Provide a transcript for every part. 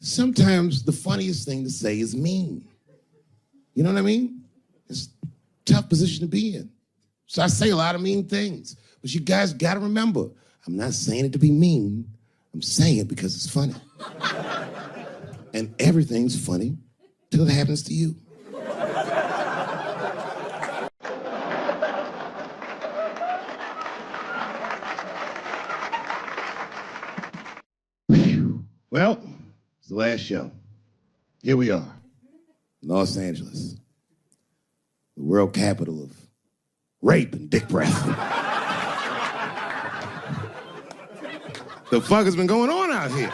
sometimes the funniest thing to say is mean. You know what I mean? It's a tough position to be in. So I say a lot of mean things. But you guys gotta remember, I'm not saying it to be mean. I'm saying it because it's funny. And everything's funny till it happens to you. Well, it's the last show. Here we are, Los Angeles, the world capital of rape and dick breath. The fuck has been going on out here?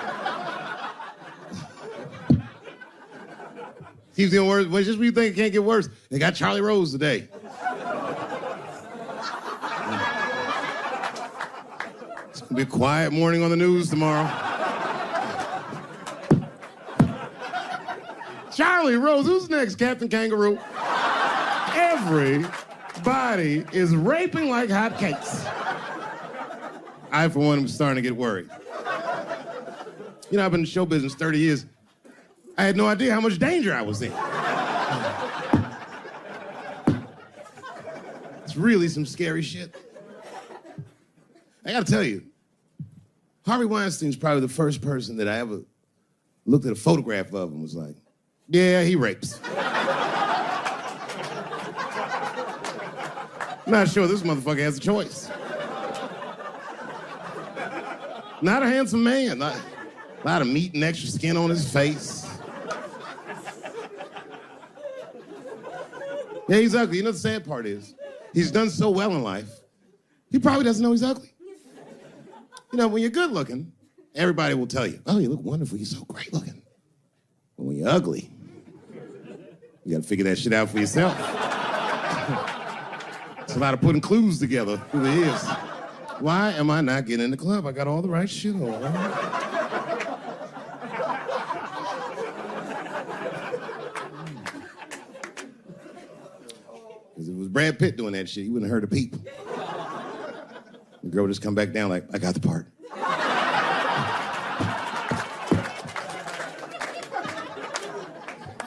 Keeps getting worse. But just when you think it can't get worse, they got Charlie Rose today. It's gonna be a quiet morning on the news tomorrow. Charlie Rose, who's next? Captain Kangaroo. Everybody is raping like hotcakes. I, for one, am starting to get worried. You know, I've been in show business 30 years. I had no idea how much danger I was in. It's really some scary shit. I gotta tell you, Harvey Weinstein's probably the first person that I ever looked at a photograph of and was like, yeah, he rapes. I'm not sure this motherfucker has a choice. Not a handsome man. A lot of meat and extra skin on his face. Yeah, he's ugly. You know the sad part is, he's done so well in life, he probably doesn't know he's ugly. You know, when you're good looking, everybody will tell you, oh, you look wonderful, you're so great looking. But when you're ugly, you gotta figure that shit out for yourself. It's a lot of putting clues together through the years. Why am I not getting in the club? I got all the right shit on. Because if it was Brad Pitt doing that shit, he wouldn't have heard the people. The girl would just come back down like, I got the part.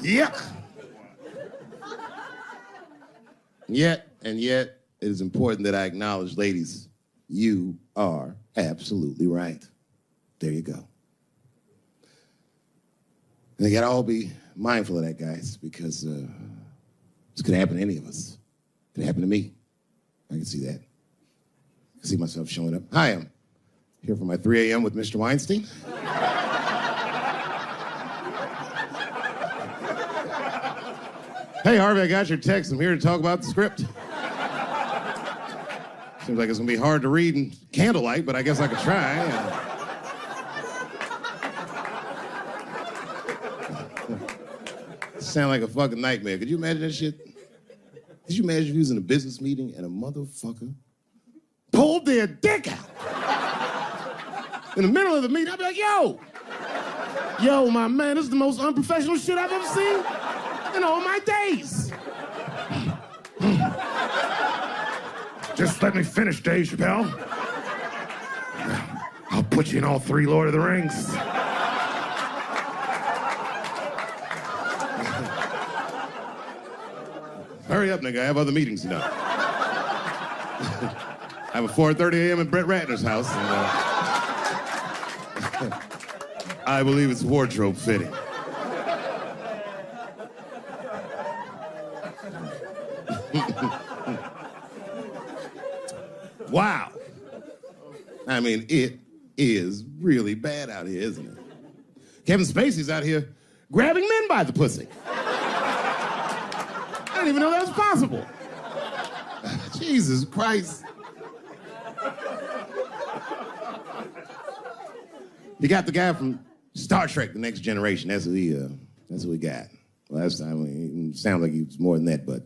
Yuck. Yet, it is important that I acknowledge, ladies, you are absolutely right. There you go. And they gotta all be mindful of that, guys, because this could happen to any of us. It could happen to me. I can see that. I can see myself showing up. Hi, I'm here for my 3 a.m. with Mr. Weinstein. Hey, Harvey, I got your text. I'm here to talk about the script. Seems like it's gonna be hard to read in candlelight, but I guess I could try. Sound like a fucking nightmare. Could you imagine that shit? Could you imagine if you was in a business meeting and a motherfucker pulled their dick out? In the middle of the meeting, I'd be like, yo, my man, this is the most unprofessional shit I've ever seen in all my days. Just let me finish, Dave Chappelle. I'll put you in all 3 Lord of the Rings. Hurry up, nigga. I have other meetings tonight. I have a 4:30 a.m. at Brett Ratner's house, and I believe it's wardrobe fitting. Wow. I mean, it is really bad out here, isn't it? Kevin Spacey's out here grabbing men by the pussy. I didn't even know that was possible. Jesus Christ. You got the guy from Star Trek, The Next Generation. That's who we got. Last time, it sounded like he was more than that, but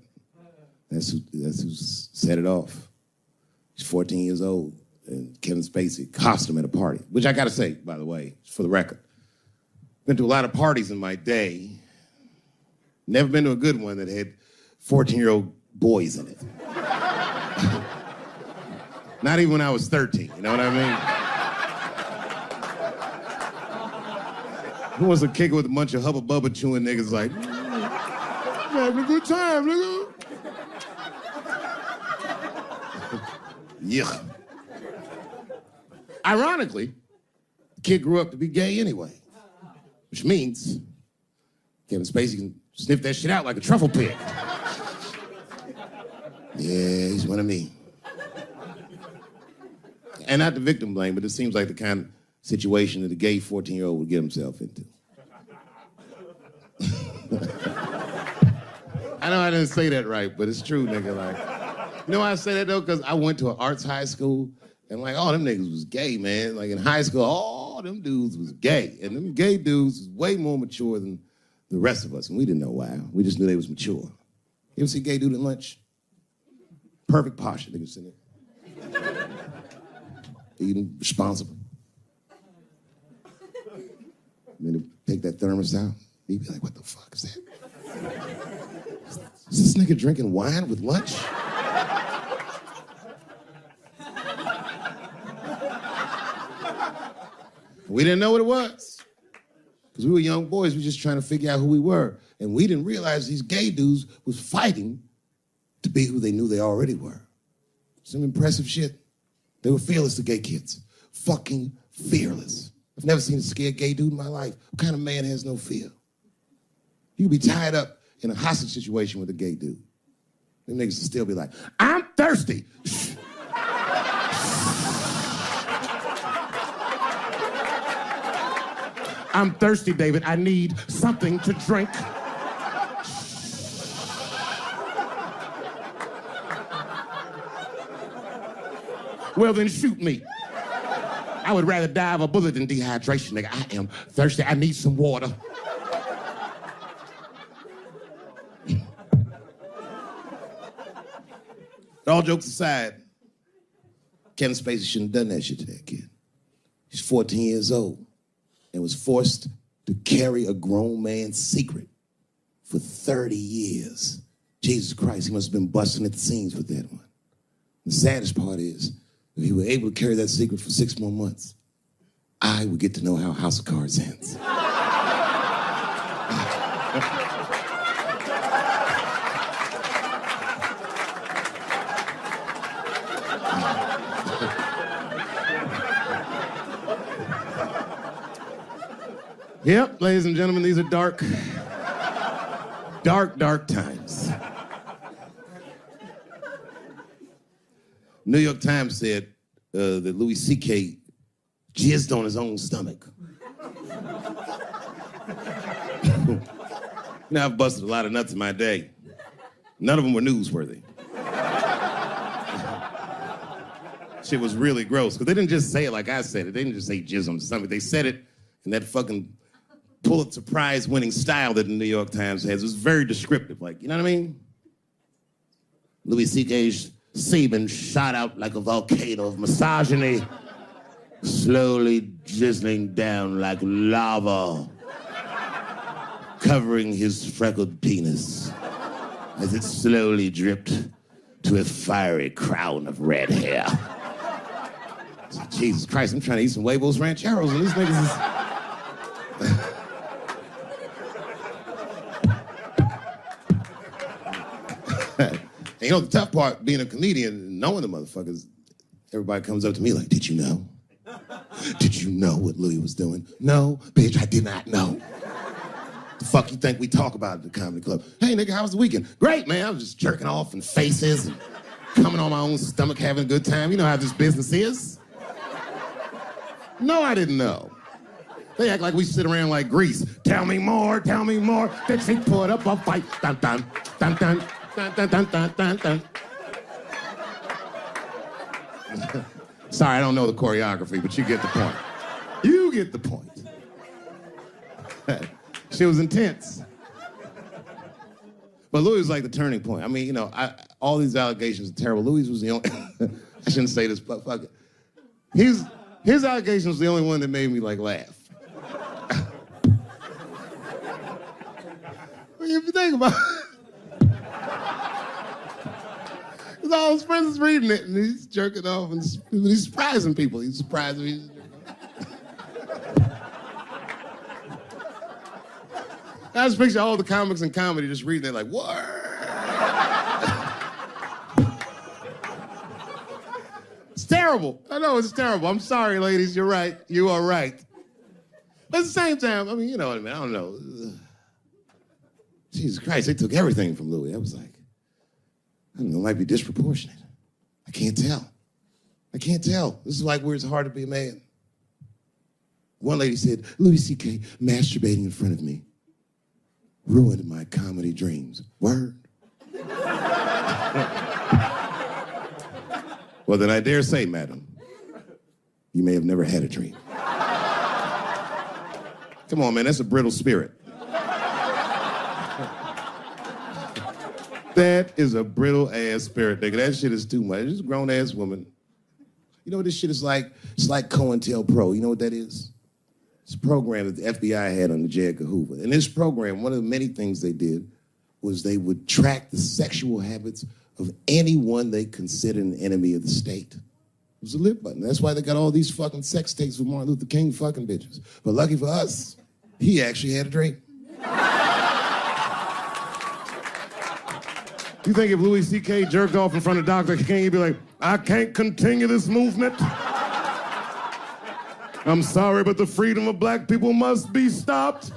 that's who set it off. He's 14 years old, and Kevin Spacey cost him at a party, which I gotta say, by the way, for the record. Been to a lot of parties in my day. Never been to a good one that had 14-year-old boys in it. Not even when I was 13, you know what I mean? Who wants to kick it with a bunch of hubba bubba chewing niggas like, having a good time, nigga. Yeah. Ironically, the kid grew up to be gay anyway, which means Kevin Spacey can sniff that shit out like a truffle pig. Yeah, he's one of me. And not the victim blame, but it seems like the kind of situation that a gay 14-year-old would get himself into. I know I didn't say that right, but it's true, nigga. Like, you know why I say that, though? Because I went to an arts high school, and, like, all them niggas was gay, man. Like, in high school, all them dudes was gay. And them gay dudes was way more mature than the rest of us, and we didn't know why. We just knew they was mature. You ever see a gay dude at lunch? Perfect posture, nigga sitting there. Eating responsible. And then he'd take that thermos out. He'd be like, what the fuck is that? Is this nigga drinking wine with lunch? We didn't know what it was. Because we were young boys, we were just trying to figure out who we were. And we didn't realize these gay dudes was fighting to be who they knew they already were. Some impressive shit. They were fearless, the gay kids. Fucking fearless. I've never seen a scared gay dude in my life. What kind of man has no fear? You could be tied up in a hostage situation with a gay dude. Them niggas would still be like, I'm thirsty. I'm thirsty, David. I need something to drink. Well, then shoot me. I would rather die of a bullet than dehydration, nigga. I am thirsty. I need some water. All jokes aside, Kevin Spacey shouldn't have done that shit to that kid. He's 14 years old and was forced to carry a grown man's secret for 30 years. Jesus Christ, he must have been busting at the seams with that one. The saddest part is, if he were able to carry that secret for 6 more months, I would get to know how House of Cards ends. Yep, ladies and gentlemen, these are dark times. New York Times said that Louis C.K. jizzed on his own stomach. You know, I've busted a lot of nuts in my day. None of them were newsworthy. Shit was really gross, because they didn't just say it like I said it. They didn't just say jizz on the stomach. They said it in that fucking Pulitzer Prize-winning style that the New York Times has. It was very descriptive, like, you know what I mean? Louis C.K.'s semen shot out like a volcano of misogyny, slowly drizzling down like lava, covering his freckled penis as it slowly dripped to a fiery crown of red hair. Jesus Christ, I'm trying to eat some huevos rancheros, and these niggas is... And you know, the tough part, being a comedian and knowing the motherfuckers, everybody comes up to me like, did you know? Did you know what Louis was doing? No, bitch, I did not know. The fuck you think we talk about at the comedy club? Hey, nigga, how was the weekend? Great, man. I was just jerking off in faces and coming on my own stomach, having a good time. You know how this business is. No, I didn't know. They act like we sit around like Grease. Tell me more, tell me more. Then she put up a fight. Dun, dun, dun, dun, dun, dun, dun, dun, dun, dun. Sorry, I don't know the choreography, but you get the point. You get the point. She was intense. But Louis was like the turning point. I mean, you know, all these allegations are terrible. Louis was the only... I shouldn't say this, but fuck it. His allegation was the only one that made me, like, laugh. If you think about it, because all his friends is reading it, and he's jerking off, and he's surprising people. He's surprising me. I just picture all the comics in comedy just reading, they're like, what? It's terrible. I know, it's terrible. I'm sorry, ladies, you're right. You are right. But at the same time, I mean, you know what I mean? I don't know. Jesus Christ, they took everything from Louis. I was like, I don't know, it might be disproportionate. I can't tell. I can't tell. This is like where it's hard to be a man. One lady said, Louis C.K. masturbating in front of me ruined my comedy dreams. Word. Well, then I dare say, madam, you may have never had a dream. Come on, man, that's a brittle spirit. That is a brittle-ass spirit, nigga. That shit is too much. This is a grown-ass woman. You know what this shit is like? It's like COINTELPRO. You know what that is? It's a program that the FBI had under J. Edgar Hoover. In this program, one of the many things they did was they would track the sexual habits of anyone they considered an enemy of the state. It was a lit button. That's why they got all these fucking sex tapes with Martin Luther King fucking bitches. But lucky for us, he actually had a dream. You think if Louis C.K. jerked off in front of Dr. King, he'd be like, I can't continue this movement. I'm sorry, but the freedom of black people must be stopped.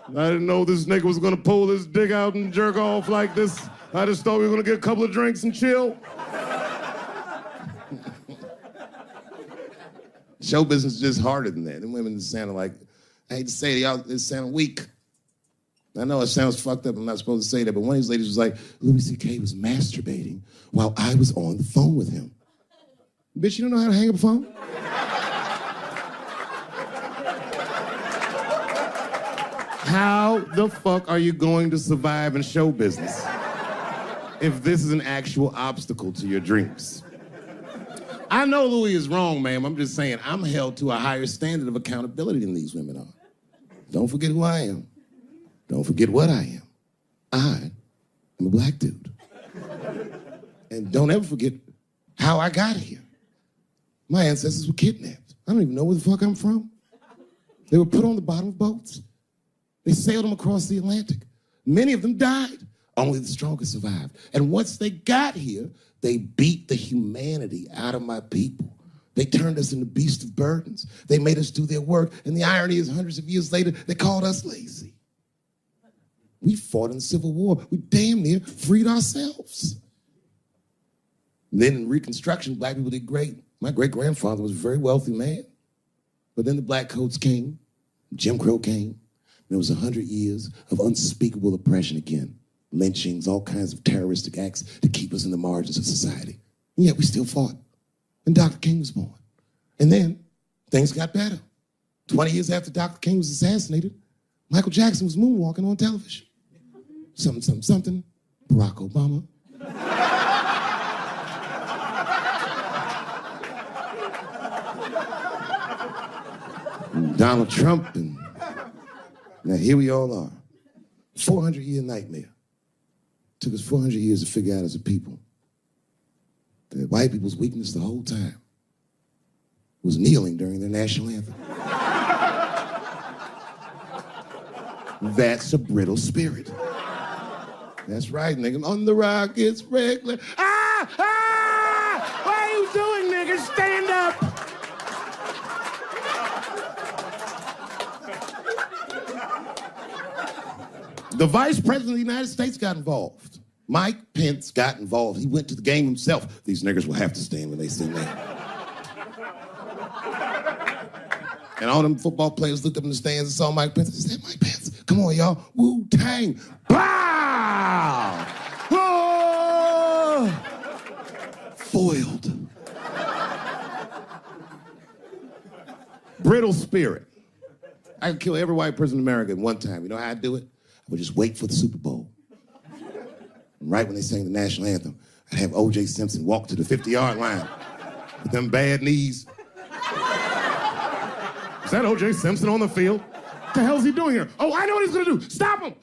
I didn't know this nigga was gonna pull his dick out and jerk off like this. I just thought we were gonna get a couple of drinks and chill. Show business is just harder than that. Them women sounded like, I hate to say it, y'all, they sound weak. I know it sounds fucked up, I'm not supposed to say that, but one of these ladies was like, Louis C.K. was masturbating while I was on the phone with him. Bitch, you don't know how to hang up a phone? How the fuck are you going to survive in show business if this is an actual obstacle to your dreams? I know Louis is wrong, ma'am. I'm just saying I'm held to a higher standard of accountability than these women are. Don't forget who I am. Don't forget what I am. I am a black dude. And don't ever forget how I got here. My ancestors were kidnapped. I don't even know where the fuck I'm from. They were put on the bottom of boats. They sailed them across the Atlantic. Many of them died. Only the strongest survived. And once they got here, they beat the humanity out of my people. They turned us into beasts of burdens. They made us do their work. And the irony is, hundreds of years later, they called us lazy. We fought in the Civil War. We damn near freed ourselves. And then in Reconstruction, black people did great. My great-grandfather was a very wealthy man. But then the black coats came, Jim Crow came. There was 100 years of unspeakable oppression again. Lynchings, all kinds of terroristic acts to keep us in the margins of society. And yet we still fought. And Dr. King was born. And then things got better. 20 years after Dr. King was assassinated, Michael Jackson was moonwalking on television. Something, something, something, Barack Obama. Donald Trump, and now here we all are. 400-year nightmare. Took us 400 years to figure out as a people that white people's weakness the whole time was kneeling during their national anthem. That's a brittle spirit. That's right, nigga. On the rock, it's regular. Ah! Ah! What are you doing, nigga? Stand up! The Vice President of the United States got involved. Mike Pence got involved. He went to the game himself. These niggers will have to stand when they sing that. And all them football players looked up in the stands and saw Mike Pence and said, Mike Pence, come on, y'all. Wu-Tang. Bow! Oh! Foiled. Brittle spirit. I could kill every white person in America at one time. You know how I'd do it? I would just wait for the Super Bowl. And right when they sang the national anthem, I'd have O.J. Simpson walk to the 50-yard line with them bad knees. Is that O.J. Simpson on the field? What the hell's he doing here? Oh, I know what he's gonna do. Stop him!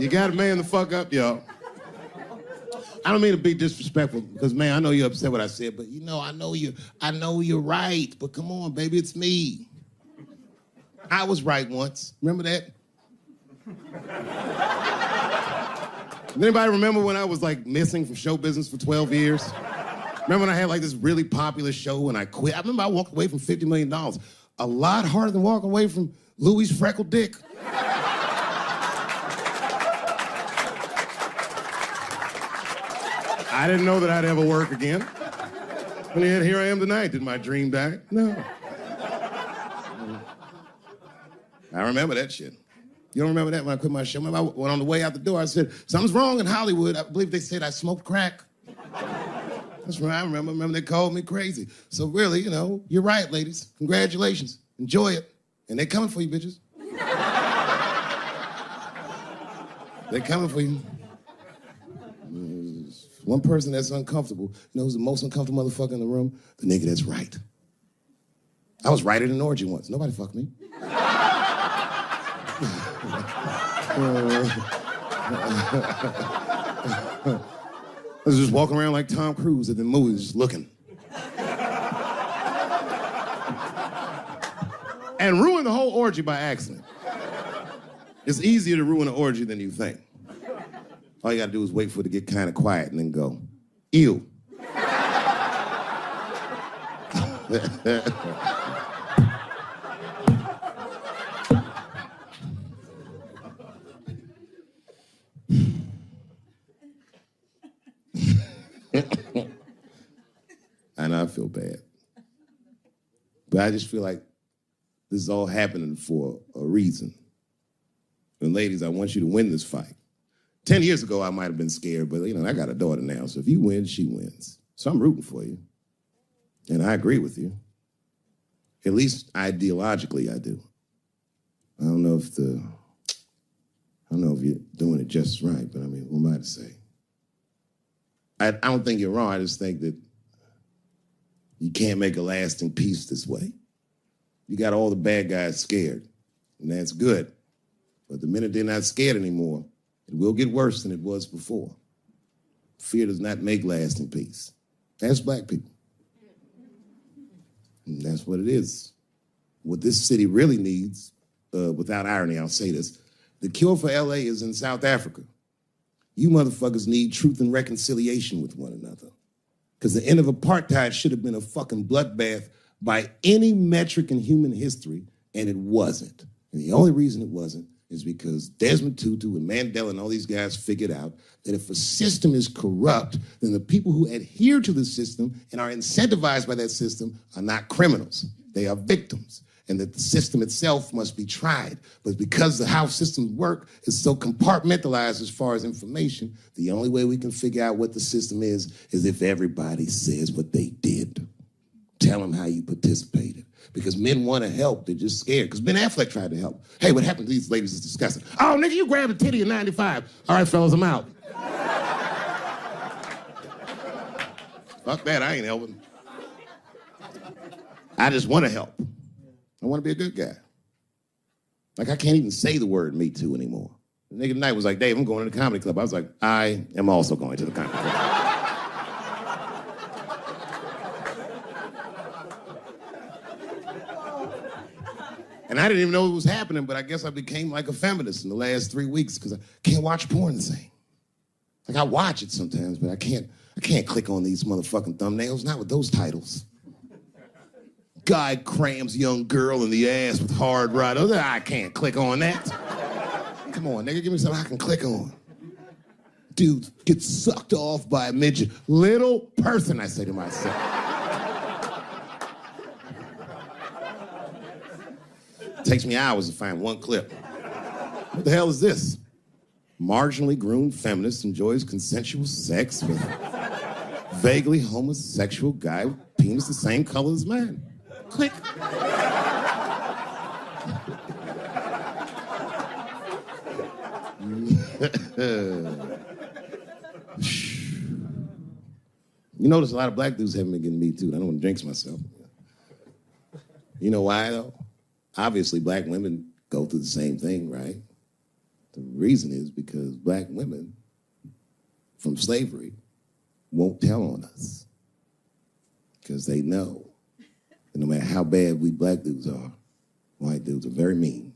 You gotta man the fuck up, y'all. I don't mean to be disrespectful, because, man, I know you're upset what I said, but, I know you're right, but come on, baby, it's me. I was right once. Remember that? Does anybody remember when I was, missing from show business for 12 years? Remember when I had, this really popular show and I quit? I remember I walked away from $50 million. A lot harder than walking away from Louis' freckled dick. I didn't know that I'd ever work again. And yet here I am tonight. Did my dream die? No. I remember that shit. You don't remember that when I quit my show? Remember I went on the way out the door, I said, something's wrong in Hollywood. I believe they said I smoked crack. That's right, I remember. Remember they called me crazy. So really, you're right, ladies. Congratulations. Enjoy it. And they're coming for you, bitches. They're coming for you. One person that's uncomfortable, who's the most uncomfortable motherfucker in the room? The nigga that's right. I was right at an orgy once. Nobody fucked me. I was just walking around like Tom Cruise at the movies, just looking. And ruin the whole orgy by accident. It's easier to ruin an orgy than you think. All you gotta do is wait for it to get kind of quiet and then go, ew. I know I feel bad. But I just feel like this is all happening for a reason. And ladies, I want you to win this fight. 10 years ago, I might have been scared, but, I got a daughter now, so if you win, she wins. So I'm rooting for you. And I agree with you. At least ideologically, I do. I don't know if you're doing it just right, but who am I to say? I don't think you're wrong. I just think that you can't make a lasting peace this way. You got all the bad guys scared, and that's good. But the minute they're not scared anymore, it will get worse than it was before. Fear does not make lasting peace. That's black people. And that's what it is. What this city really needs, without irony, I'll say this, the cure for LA is in South Africa. You motherfuckers need truth and reconciliation with one another. Because the end of apartheid should have been a fucking bloodbath by any metric in human history, and it wasn't. And the only reason it wasn't is because Desmond Tutu and Mandela and all these guys figured out that if a system is corrupt, then the people who adhere to the system and are incentivized by that system are not criminals. They are victims. And that the system itself must be tried. But because of how systems work is so compartmentalized as far as information, the only way we can figure out what the system is if everybody says what they did. Tell them how you participated. Because men want to help, they're just scared. Because Ben Affleck tried to help. Hey, what happened to these ladies is disgusting. Oh, nigga, you grabbed a titty in 95. All right, fellas, I'm out. Fuck that, I ain't helping. I just want to help. I want to be a good guy. I can't even say the word Me Too anymore. The nigga tonight was like, Dave, I'm going to the comedy club. I was like, I am also going to the comedy club. And I didn't even know it was happening, but I guess I became like a feminist in the last 3 weeks because I can't watch porn the same. I watch it sometimes, but I can't click on these motherfucking thumbnails, not with those titles. Guy crams young girl in the ass with hard right. I can't click on that. Come on, nigga, give me something I can click on. Dude gets sucked off by a midget. Little person, I say to myself. It takes me hours to find one clip. What the hell is this? Marginally groomed feminist enjoys consensual sex with vaguely homosexual guy with penis the same color as mine. Click. You notice a lot of black dudes haven't been getting Me Too. I don't want to jinx myself. You know why, though? Obviously, black women go through the same thing, right? The reason is because black women from slavery won't tell on us because they know that no matter how bad we black dudes are, white dudes are very mean.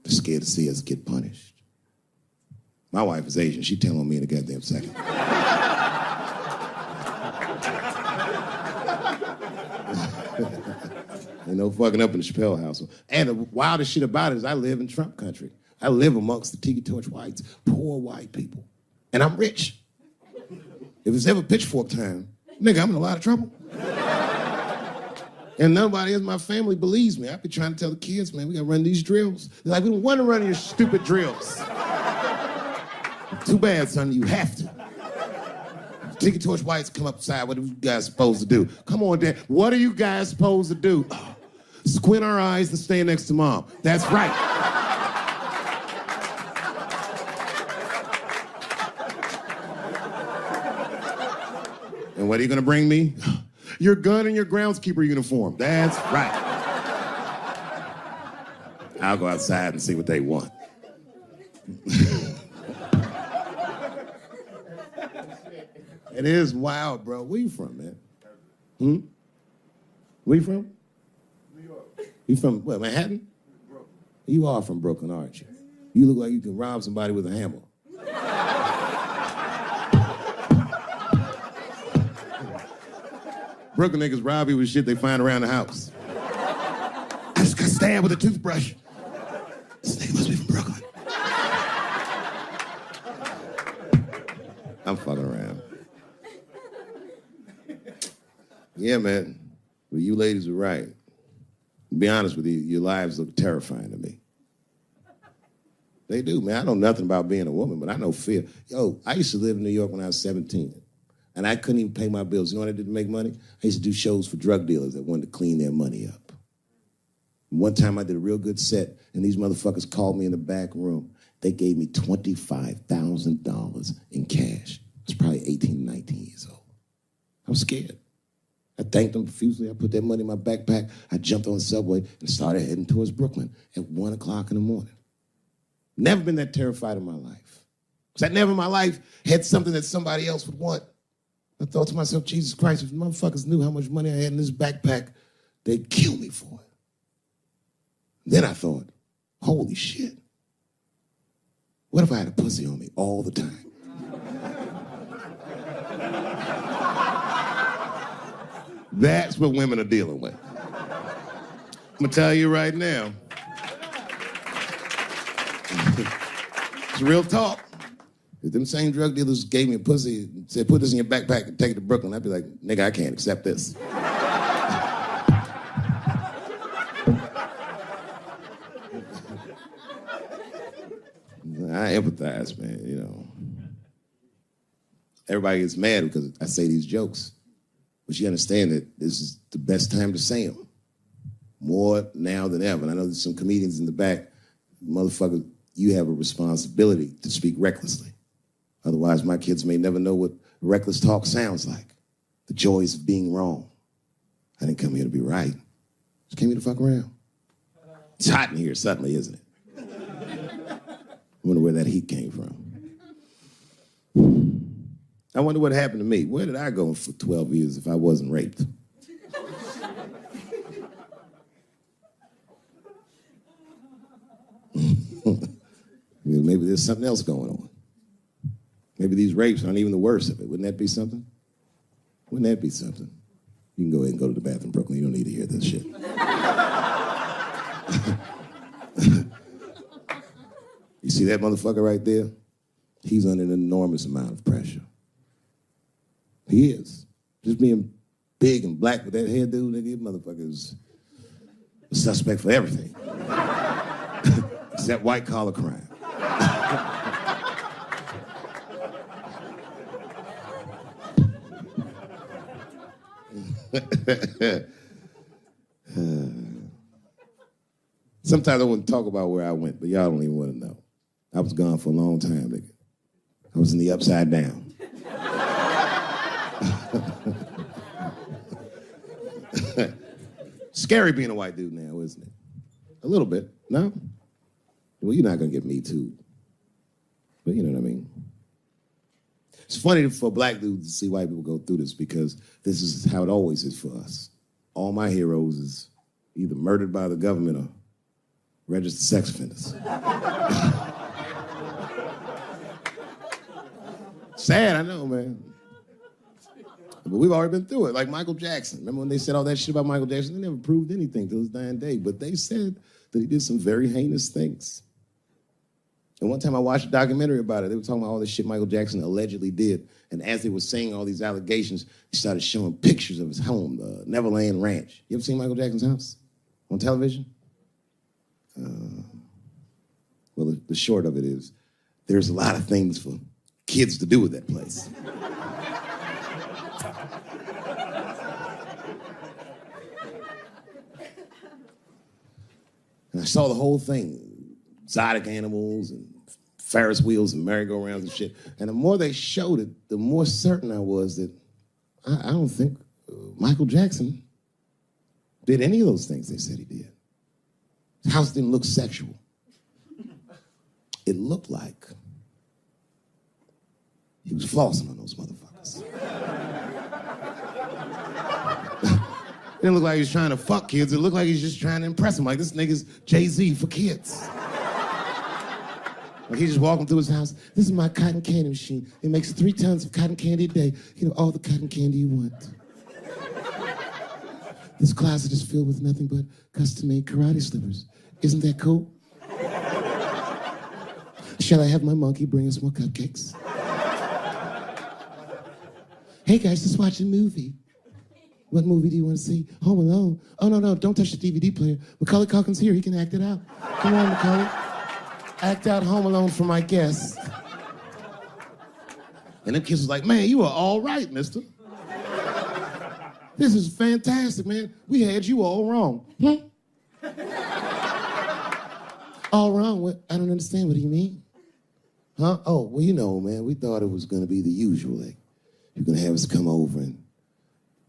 They're scared to see us get punished. My wife is Asian. She'd tell on me in a goddamn second. Ain't no fucking up in the Chappelle household. And the wildest shit about it is I live in Trump country. I live amongst the tiki torch whites, poor white people. And I'm rich. If it's ever pitchfork time, nigga, I'm in a lot of trouble. And nobody in my family believes me. I be trying to tell the kids, man, we gotta run these drills. They're like, we don't want to run your stupid drills. Too bad, son, you have to. Tiki torch whites come upside, what are you guys supposed to do? Come on, Dad, what are you guys supposed to do? Squint our eyes and stand next to Mom. That's right. And what are you gonna bring me? Your gun and your groundskeeper uniform. That's right. I'll go outside and see what they want. It is wild, bro. Where you from, man? Where you from? New York. You from, what, Manhattan? Brooklyn. You are from Brooklyn, aren't you? You look like you can rob somebody with a hammer. Brooklyn niggas rob you with shit they find around the house. I just got stabbed with a toothbrush. This nigga must be from Brooklyn. I'm fucking around. Yeah, man. Well, you ladies are right. To be honest with you, your lives look terrifying to me. They do, man. I know nothing about being a woman, but I know fear. Yo, I used to live in New York when I was 17. And I couldn't even pay my bills. You know what I did to make money? I used to do shows for drug dealers that wanted to clean their money up. One time I did a real good set, and these motherfuckers called me in the back room. They gave me $25,000 in cash. I was probably 18, 19 years old. I was scared. I thanked them profusely. I put that money in my backpack. I jumped on the subway and started heading towards Brooklyn at 1 o'clock in the morning. Never been that terrified in my life. Because I never in my life had something that somebody else would want. I thought to myself, Jesus Christ, if motherfuckers knew how much money I had in this backpack, they'd kill me for it. Then I thought, holy shit. What if I had a pussy on me all the time? That's what women are dealing with. I'm gonna tell you right now. It's real talk. If them same drug dealers gave me a pussy and said, put this in your backpack and take it to Brooklyn, I'd be like, nigga, I can't accept this. I empathize, man, you know. Everybody gets mad because I say these jokes. But you understand that this is the best time to say them. More now than ever. And I know there's some comedians in the back. Motherfucker, you have a responsibility to speak recklessly. Otherwise, my kids may never know what reckless talk sounds like. The joys of being wrong. I didn't come here to be right. Just came here to fuck around. It's hot in here suddenly, isn't it? I wonder where that heat came from. I wonder what happened to me. Where did I go for 12 years if I wasn't raped? Maybe there's something else going on. Maybe these rapes aren't even the worst of it. Wouldn't that be something? Wouldn't that be something? You can go ahead and go to the bathroom, Brooklyn. You don't need to hear this shit. You see that motherfucker right there? He's under an enormous amount of pressure. He is. Just being big and black with that hairdo, nigga, motherfucker's a suspect for everything. Except white-collar crime. Sometimes I wouldn't talk about where I went, but y'all don't even want to know. I was gone for a long time, nigga. I was in the upside down. Scary being a white dude now, isn't it? A little bit, no? Well, you're not gonna get me too. But you know what I mean. It's funny for black dudes to see white people go through this because this is how it always is for us. All my heroes is either murdered by the government or registered sex offenders. Sad, I know, man. But we've already been through it. Like Michael Jackson. Remember when they said all that shit about Michael Jackson? They never proved anything till his dying day. But they said that he did some very heinous things. And one time I watched a documentary about it. They were talking about all the shit Michael Jackson allegedly did. And as they were saying all these allegations, they started showing pictures of his home, the Neverland Ranch. You ever seen Michael Jackson's house on television? Well, the short of it is, there's a lot of things for kids to do with that place. And I saw the whole thing. Exotic animals and Ferris wheels and merry-go-rounds and shit. And the more they showed it, the more certain I was that I don't think Michael Jackson did any of those things they said he did. His house didn't look sexual. It looked like he was flossing on those motherfuckers. It didn't look like he was trying to fuck kids. It looked like he's just trying to impress them. Like, this nigga's Jay-Z for kids. Like, he's just walking through his house. This is my cotton candy machine. It makes 3 tons of cotton candy a day. You know, all the cotton candy you want. This closet is filled with nothing but custom-made karate slippers. Isn't that cool? Shall I have my monkey bring us more cupcakes? Hey guys, let's watch a movie. What movie do you want to see? Home Alone. Oh, no, don't touch the DVD player. Macaulay Culkin's here, he can act it out. Come on, Macaulay. Act out Home Alone for my guests. And them kids was like, man, you are all right, mister. This is fantastic, man. We had you all wrong. All wrong? What? I don't understand. What do you mean? Huh? Oh, well, you know, man, we thought it was going to be the usual. Like, you're going to have us come over and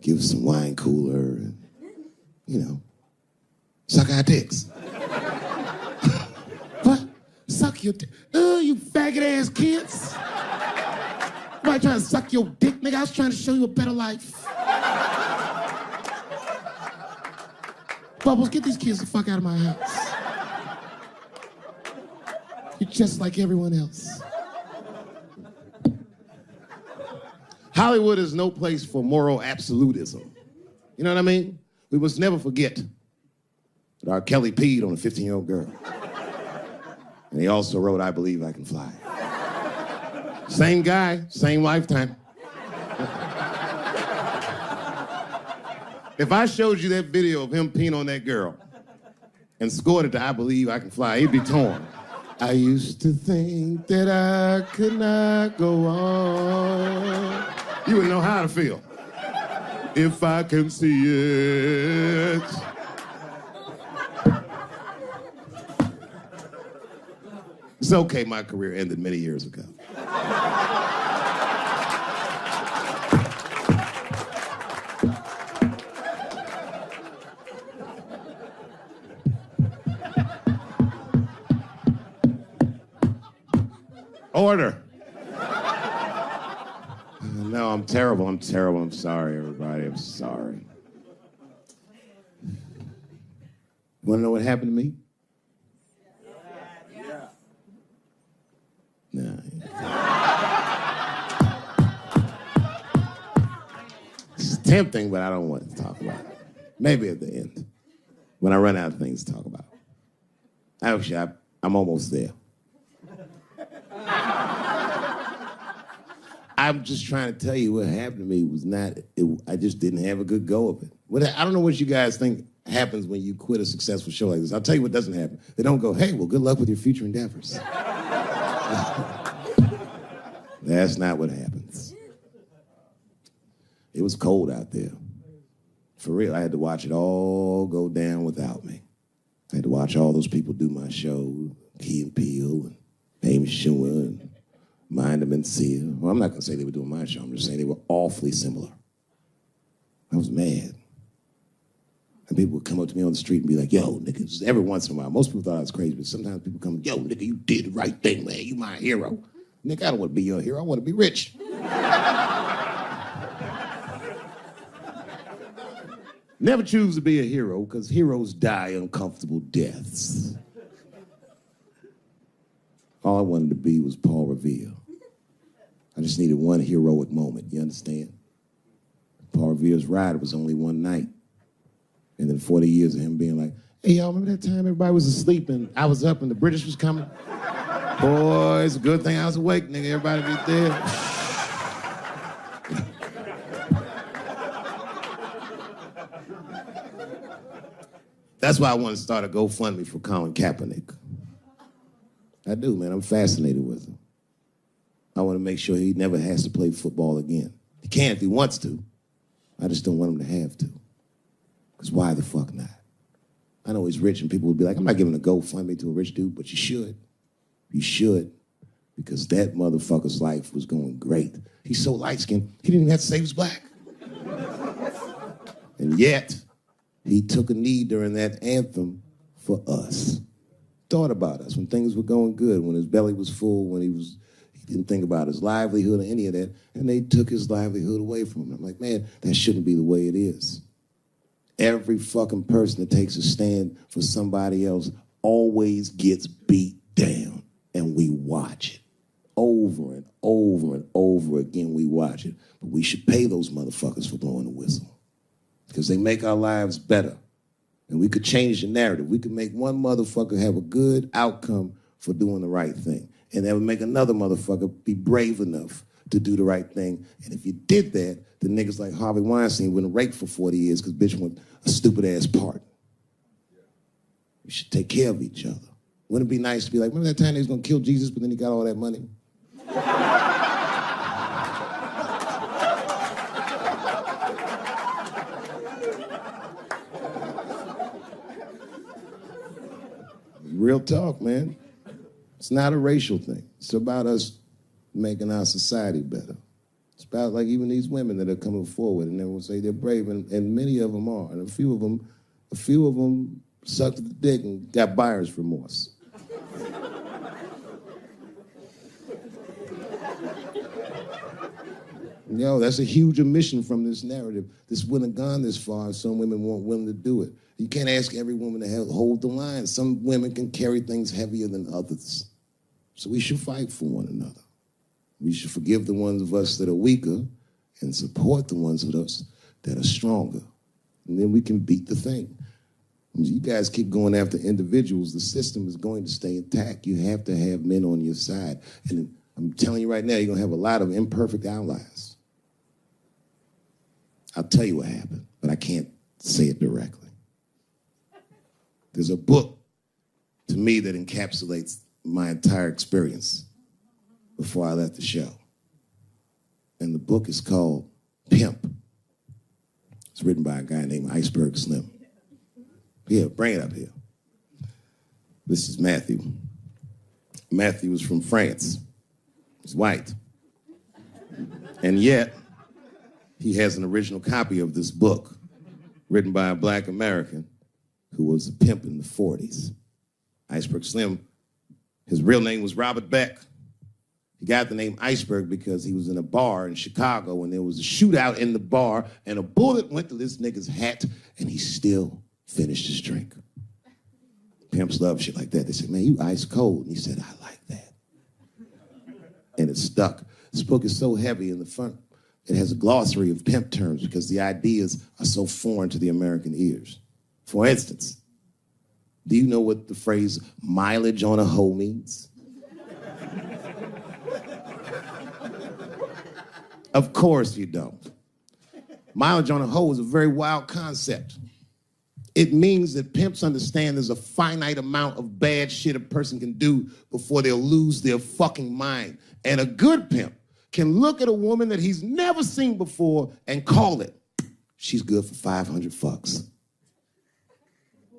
give us some wine cooler and, you know, suck our dicks. What? Suck your dick? Oh, you faggot-ass kids. Somebody trying to suck your dick, nigga? I was trying to show you a better life. Bubbles, get these kids the fuck out of my house. You're just like everyone else. Hollywood is no place for moral absolutism. You know what I mean? We must never forget that R. Kelly peed on a 15-year-old girl. And he also wrote, I Believe I Can Fly. Same guy, same lifetime. If I showed you that video of him peeing on that girl and scored it to I Believe I Can Fly, he'd be torn. I used to think that I could not go on. You wouldn't know how to feel. If I can see it. It's okay, my career ended many years ago. Order. No, I'm terrible. I'm sorry, everybody. I'm sorry. You want to know what happened to me? Yeah. No. It's tempting, but I don't want to talk about it. Maybe at the end, when I run out of things to talk about. Actually, I'm almost there. I'm just trying to tell you what happened to me was I just didn't have a good go of it. I don't know what you guys think happens when you quit a successful show like this. I'll tell you what doesn't happen. They don't go, hey, well, good luck with your future endeavors. That's not what happens. It was cold out there. For real, I had to watch it all go down without me. I had to watch all those people do my show, Key and Peele and Amy Schumer and Mind and Mencia. Well, I'm not going to say they were doing my show. I'm just saying they were awfully similar. I was mad. And people would come up to me on the street and be like, yo, nigga, just every once in a while. Most people thought I was crazy, but sometimes people come, yo, nigga, you did the right thing, man. You my hero. Nigga, I don't want to be your hero. I want to be rich. Never choose to be a hero, because heroes die uncomfortable deaths. All I wanted to be was Paul Revere. I just needed one heroic moment, you understand? Paul Revere's ride was only one night. And then 40 years of him being like, hey, y'all, remember that time everybody was asleep and I was up and the British was coming? Boy, it's a good thing I was awake, nigga. Everybody be dead. That's why I want to start a GoFundMe for Colin Kaepernick. I do, man. I'm fascinated with him. I want to make sure he never has to play football again. He can if he wants to. I just don't want him to have to. Because why the fuck not? I know he's rich and people would be like, I'm not giving a GoFundMe to a rich dude, but you should. You should. Because that motherfucker's life was going great. He's so light-skinned, he didn't even have to say he was black. And yet, he took a knee during that anthem for us. Thought about us when things were going good, when his belly was full, when he didn't think about his livelihood or any of that, and they took his livelihood away from him. I'm like, man, that shouldn't be the way it is. Every fucking person that takes a stand for somebody else always gets beat down, and we watch it. Over and over and over again, we watch it. But we should pay those motherfuckers for blowing the whistle, because they make our lives better. And we could change the narrative. We could make one motherfucker have a good outcome for doing the right thing. And that would make another motherfucker be brave enough to do the right thing. And if you did that, the niggas like Harvey Weinstein wouldn't rape for 40 years because bitch went a stupid-ass part. We should take care of each other. Wouldn't it be nice to be like, remember that time they was going to kill Jesus, but then he got all that money? Real talk, man. It's not a racial thing. It's about us making our society better. It's about like even these women that are coming forward and they will say they're brave, and many of them are. And a few of them sucked the dick and got buyer's remorse. Yo, that's a huge omission from this narrative. This wouldn't have gone this far if some women weren't willing to do it. You can't ask every woman to hold the line. Some women can carry things heavier than others. So we should fight for one another. We should forgive the ones of us that are weaker and support the ones of us that are stronger. And then we can beat the thing. You guys keep going after individuals, the system is going to stay intact. You have to have men on your side. And I'm telling you right now, you're going to have a lot of imperfect allies. I'll tell you what happened, but I can't say it directly. There's a book, to me, that encapsulates my entire experience before I left the show. And the book is called Pimp. It's written by a guy named Iceberg Slim. Yeah, bring it up here. This is Matthew. Matthew is from France. He's white. And yet, he has an original copy of this book written by a black American who was a pimp in the 40s. Iceberg Slim, his real name was Robert Beck. He got the name Iceberg because he was in a bar in Chicago and there was a shootout in the bar and a bullet went to this nigga's hat and he still finished his drink. Pimps love shit like that. They say, man, you ice cold. And he said, I like that. And it stuck. This book is so heavy in the front. It has a glossary of pimp terms because the ideas are so foreign to the American ears. For instance, do you know what the phrase mileage on a hoe means? Of course you don't. Mileage on a hoe is a very wild concept. It means that pimps understand there's a finite amount of bad shit a person can do before they'll lose their fucking mind. And a good pimp can look at a woman that he's never seen before and call it. She's good for 500 fucks.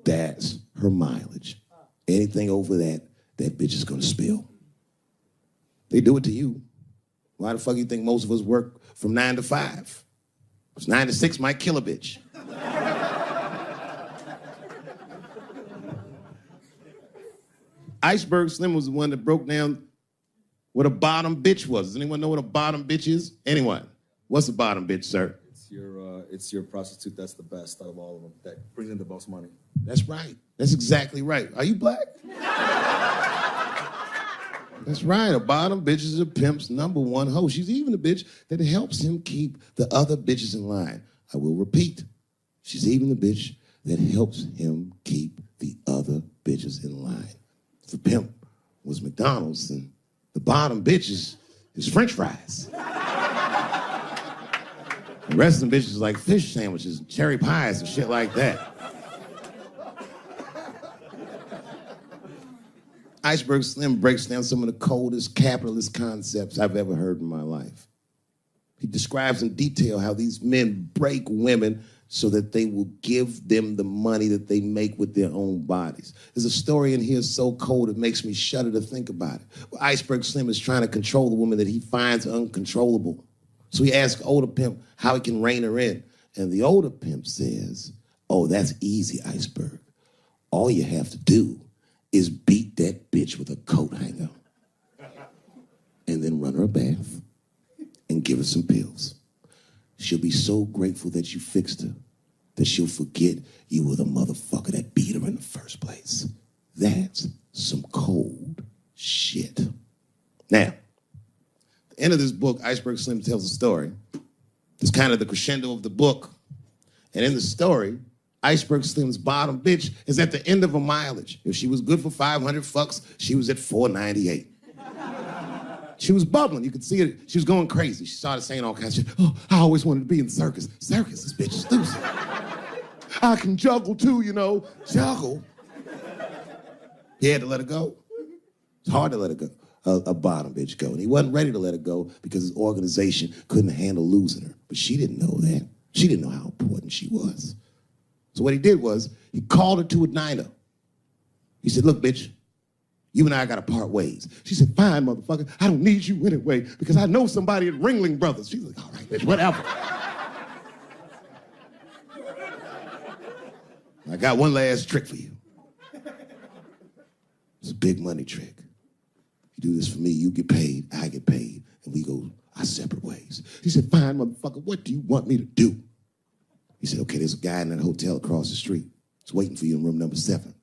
That's her mileage. Anything over that, that bitch is gonna spill. They do it to you. Why the fuck you think most of us work from 9 to 5? Because 9 to 6 might kill a bitch. Iceberg Slim was the one that broke down what a bottom bitch was. Does anyone know what a bottom bitch is? Anyone? What's a bottom bitch, sir? It's your prostitute that's the best out of all of them, that brings in the most money. That's right. That's exactly right. Are you black? That's right. A bottom bitch is a pimp's number one hoe. She's even the bitch that helps him keep the other bitches in line. I will repeat. She's even the bitch that helps him keep the other bitches in line. If the pimp was McDonald's, then the bottom bitch is French fries. The rest of them bitches like fish sandwiches and cherry pies and shit like that. Iceberg Slim breaks down some of the coldest capitalist concepts I've ever heard in my life. He describes in detail how these men break women so that they will give them the money that they make with their own bodies. There's a story in here so cold it makes me shudder to think about it. Well, Iceberg Slim is trying to control the woman that he finds uncontrollable. So he asks older pimp how he can rein her in. And the older pimp says, oh, that's easy, Iceberg. All you have to do is beat that bitch with a coat hanger and then run her a bath and give her some pills. She'll be so grateful that you fixed her that she'll forget you were the motherfucker that beat her in the first place. That's some cold shit. Now, at the end of this book, Iceberg Slim tells a story. It's kind of the crescendo of the book. And in the story, Iceberg Slim's bottom bitch is at the end of her mileage. If she was good for 500 fucks, she was at 498. She was bubbling. You could see it. She was going crazy. She started saying all kinds of shit. Oh, I always wanted to be in the circus. Circus, this bitch is loose. I can juggle too, you know. Juggle. He had to let her go. It's hard to let her go. A bottom bitch go. And he wasn't ready to let her go because his organization couldn't handle losing her. But she didn't know that. She didn't know how important she was. So what he did was he called her to a diner. He said, look, bitch, you and I got to part ways. She said, fine, motherfucker. I don't need you anyway because I know somebody at Ringling Brothers. She's like, all right, bitch, whatever. I got one last trick for you. It's a big money trick. You do this for me, you get paid, I get paid, and we go our separate ways. He said, fine, motherfucker, what do you want me to do? He said, okay, there's a guy in that hotel across the street. He's waiting for you in room number 7.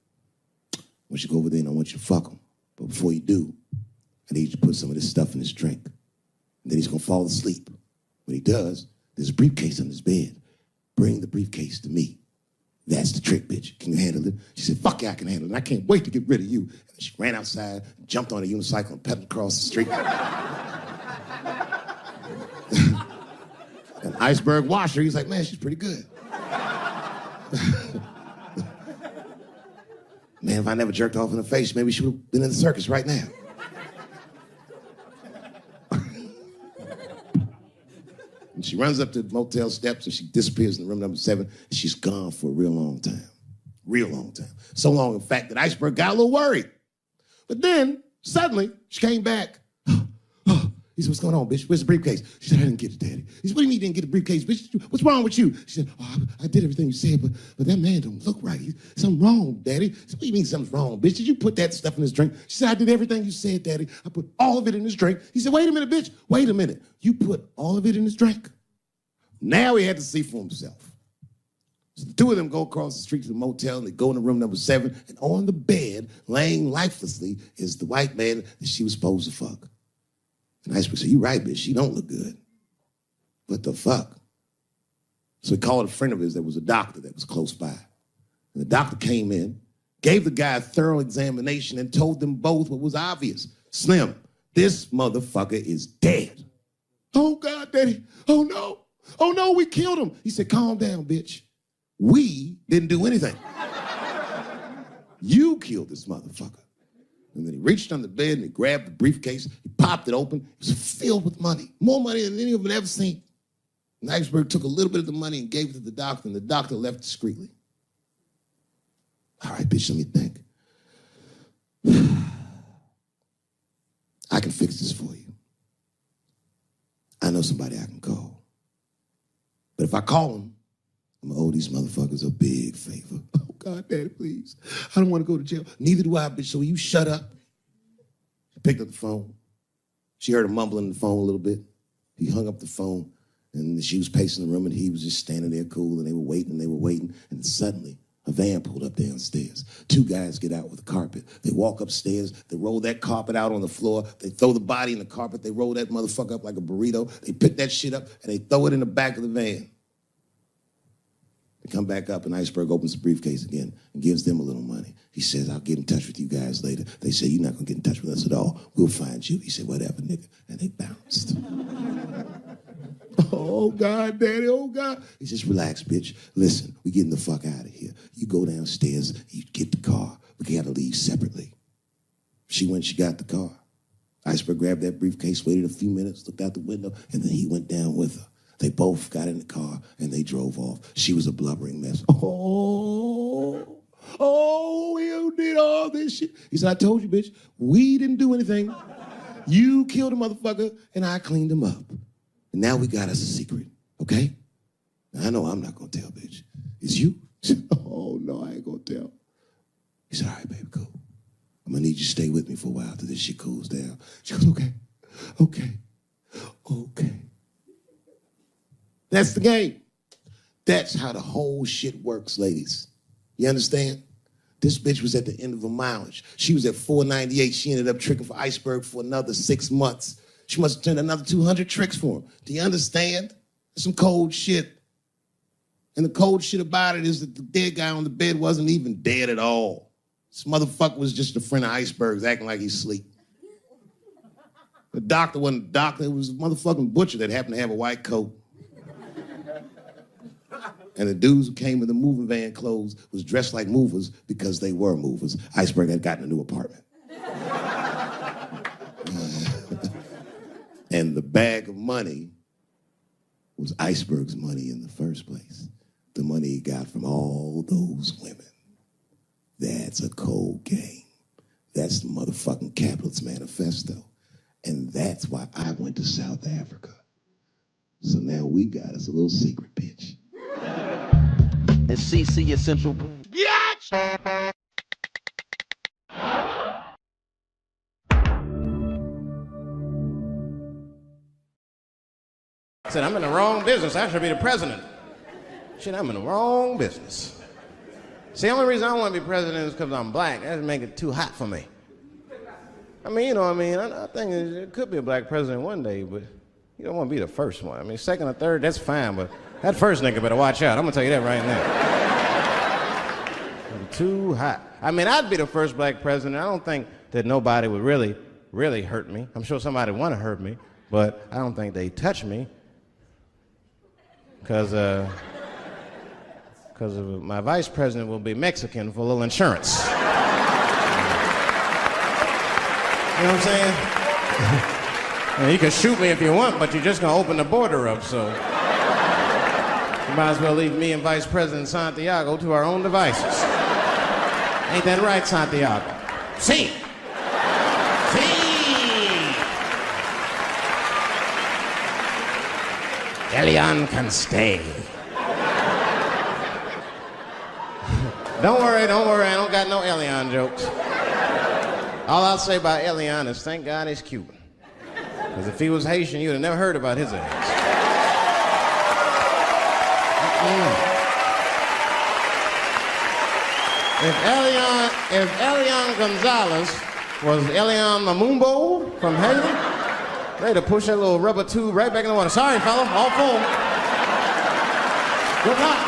I want you to go over there and I want you to fuck him. But before you do, I need you to put some of this stuff in his drink. And then he's gonna fall asleep. When he does, there's a briefcase on his bed. Bring the briefcase to me. That's the trick, bitch. Can you handle it? She said, fuck yeah, I can handle it. And I can't wait to get rid of you. And she ran outside, jumped on a unicycle and pedaled across the street. And Iceberg watched her. He's like, man, she's pretty good. Man, if I never jerked off in her face, maybe she would have been in the circus right now. And she runs up to the motel steps and she disappears in room number 7. And she's gone for a real long time. Real long time. So long, in fact, that Iceberg got a little worried. But then, suddenly, she came back. He said, what's going on, bitch? Where's the briefcase? She said, I didn't get it, Daddy. He said, what do you mean you didn't get the briefcase, bitch? What's wrong with you? She said, oh, I did everything you said, but that man don't look right. Something wrong, Daddy. He said, what do you mean something's wrong, bitch? Did you put that stuff in his drink? She said, I did everything you said, Daddy. I put all of it in his drink. He said, wait a minute, bitch. Wait a minute. You put all of it in his drink? Now he had to see for himself. So the two of them go across the street to the motel and they go into room number 7, and on the bed, laying lifelessly, is the white man that she was supposed to fuck. And Iceberg said, you right, bitch, she don't look good. What the fuck? So he called a friend of his that was a doctor that was close by. And the doctor came in, gave the guy a thorough examination, and told them both what was obvious. Slim, this motherfucker is dead. Oh, God, Daddy. Oh, no. Oh, no, we killed him. He said, calm down, bitch. We didn't do anything. You killed this motherfucker. And then he reached under the bed and he grabbed the briefcase. He popped it open. It was filled with money. More money than any of them had ever seen. And Iceberg took a little bit of the money and gave it to the doctor, and the doctor left discreetly. All right, bitch, let me think. I can fix this for you. I know somebody I can call. But if I call him, I'm gonna owe these motherfuckers a big favor. Oh, God, Daddy, please. I don't want to go to jail. Neither do I, bitch, so you shut up. She picked up the phone. She heard him mumbling on the phone a little bit. He hung up the phone, and she was pacing the room, and he was just standing there cool, and they were waiting, and suddenly a van pulled up downstairs. Two guys get out with a carpet. They walk upstairs. They roll that carpet out on the floor. They throw the body in the carpet. They roll that motherfucker up like a burrito. They pick that shit up, and they throw it in the back of the van. They come back up, and Iceberg opens the briefcase again and gives them a little money. He says, I'll get in touch with you guys later. They say, you're not going to get in touch with us at all. We'll find you. He said, whatever, nigga. And they bounced. Oh, God, Daddy, oh, God. He says, relax, bitch. Listen, we getting the fuck out of here. You go downstairs, you get the car. We got to leave separately. She went, she got the car. Iceberg grabbed that briefcase, waited a few minutes, looked out the window, and then he went down with her. They both got in the car, and they drove off. She was a blubbering mess. Oh, you did all this shit. He said, I told you, bitch, we didn't do anything. You killed a motherfucker, and I cleaned him up. And now we got us a secret, okay? Now, I know I'm not gonna tell, bitch. It's you? Oh, no, I ain't gonna tell. He said, all right, baby, cool. I'm gonna need you to stay with me for a while till this shit cools down. She goes, okay. That's the game. That's how the whole shit works, ladies. You understand? This bitch was at the end of her mileage. She was at 498. She ended up tricking for Iceberg for another 6 months. She must have turned another 200 tricks for him. Do you understand? That's some cold shit. And the cold shit about it is that the dead guy on the bed wasn't even dead at all. This motherfucker was just a friend of Iceberg's acting like he's asleep. The doctor wasn't a doctor. It was a motherfucking butcher that happened to have a white coat. And the dudes who came in the moving van clothes was dressed like movers because they were movers. Iceberg had gotten a new apartment. And the bag of money was Iceberg's money in the first place. The money he got from all those women. That's a cold game. That's the motherfucking capitalist manifesto. And that's why I went to South Africa. So now we got us a little secret, bitch. And CC Essential. Yes! I said, I'm in the wrong business. I should be the president. Shit, I'm in the wrong business. See, the only reason I want to be president is because I'm black. That would make it too hot for me. I mean, you know what I mean? I think it could be a black president one day, but you don't want to be the first one. I mean, second or third, that's fine, but that first nigga better watch out. I'm going to tell you that right now. Too hot. I mean, I'd be the first black president. I don't think that nobody would really hurt me. I'm sure somebody would want to hurt me, but I don't think they touch me. Because my vice president will be Mexican for a little insurance. You know what I'm saying? Well, you can shoot me if you want, but you're just going to open the border up, so you might as well leave me and Vice President Santiago to our own devices. Ain't that right, Santiago? See? Elian can stay. Don't worry, I don't got no Elian jokes. All I'll say about Elian is thank God he's Cuban. Because if he was Haitian, you'd have never heard about his ass. If Elian Gonzalez was Elian Mamumbo from Haiti, they'd have pushed that little rubber tube right back in the water. Sorry, fella, all full. Good luck.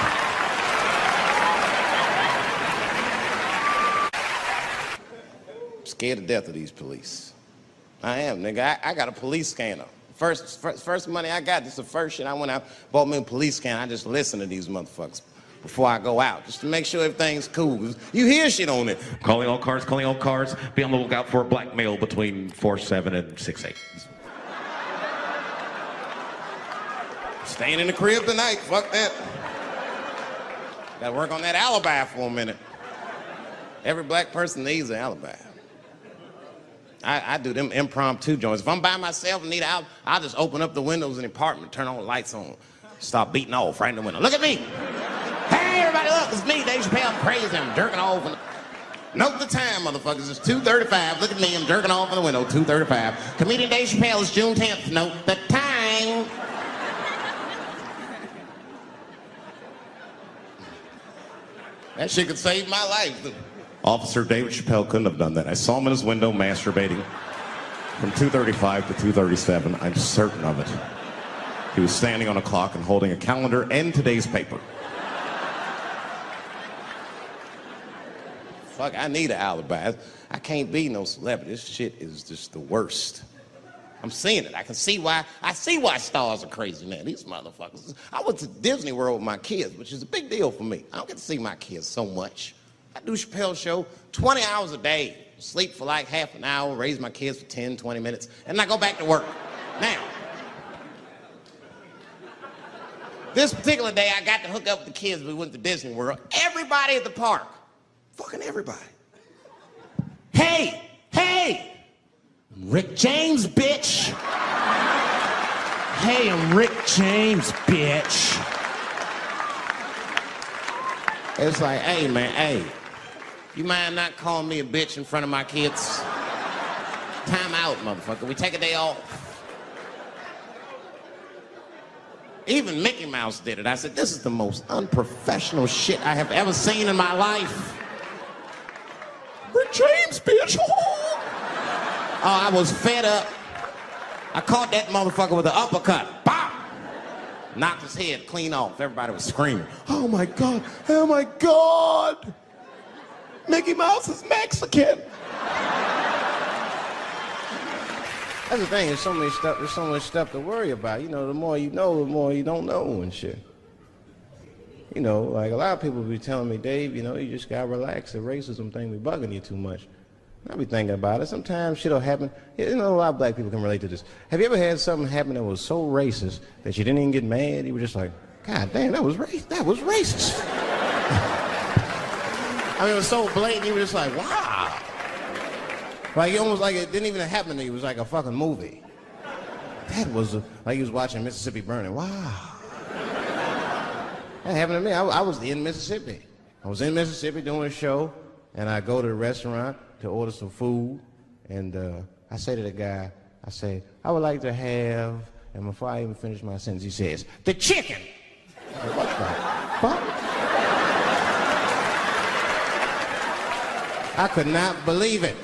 Scared to death of these police. I am, nigga. I got a police scanner. First money I got, this is the first shit I went out, bought me a police scanner. I just listen to these motherfuckers before I go out, just to make sure everything's cool. You hear shit on it. Calling all cars. Be on the lookout for a black male between 4'7" and 6'8". Staying in the crib tonight, fuck that. Gotta work on that alibi for a minute. Every black person needs an alibi. I do them impromptu joints. If I'm by myself and need out, I'll just open up the windows in the apartment, turn all the lights on, start beating off right in the window. Look at me. Hey, everybody, look, it's me, Dave Chappelle. I'm crazy. I'm jerking off. Note the time, motherfuckers. It's 2:35. Look at me. I'm jerking off in the window. 2:35. Comedian Dave Chappelle is June 10th. Note the time. That shit could save my life. Officer David Chappelle couldn't have done that. I saw him in his window masturbating from 2:35 to 2:37. I'm certain of it. He was standing on a clock and holding a calendar and today's paper. Fuck, I need an alibi. I can't be no celebrity. This shit is just the worst. I'm seeing it. I see why stars are crazy now. These motherfuckers. I went to Disney World with my kids, which is a big deal for me. I don't get to see my kids so much. I do Chappelle show 20 hours a day, sleep for like half an hour, raise my kids for 10, 20 minutes, and I go back to work. Now, this particular day, I got to hook up with the kids. We went to Disney World. Everybody at the park, fucking everybody. Hey, Rick James, bitch. Hey, I'm Rick James, bitch. It's like, hey, man, hey. You mind not calling me a bitch in front of my kids? Time out, motherfucker. We take a day off. Even Mickey Mouse did it. I said, this is the most unprofessional shit I have ever seen in my life. Rick James, bitch. Oh, I was fed up. I caught that motherfucker with an uppercut. Bop! Knocked his head clean off. Everybody was screaming. Oh my God, oh my God. Mickey Mouse is Mexican. That's the thing, there's so much stuff to worry about. You know, the more you know you don't know and shit. You know, like a lot of people be telling me, Dave, you know, you just gotta relax. The racism thing be bugging you too much. I be thinking about it. Sometimes shit'll happen. You know, a lot of black people can relate to this. Have you ever had something happen that was so racist that you didn't even get mad? You were just like, God damn, that was racist. I mean, it was so blatant, you were just like, wow. Like, almost like it didn't even happen to you. It was like a fucking movie. That was like you was watching Mississippi Burning. Wow. That happened to me. I was in Mississippi. I was in Mississippi doing a show, and I go to the restaurant to order some food, and I say to the guy, I say, I would like to have, and before I even finish my sentence, he says, the chicken. I said, what the fuck? I could not believe it.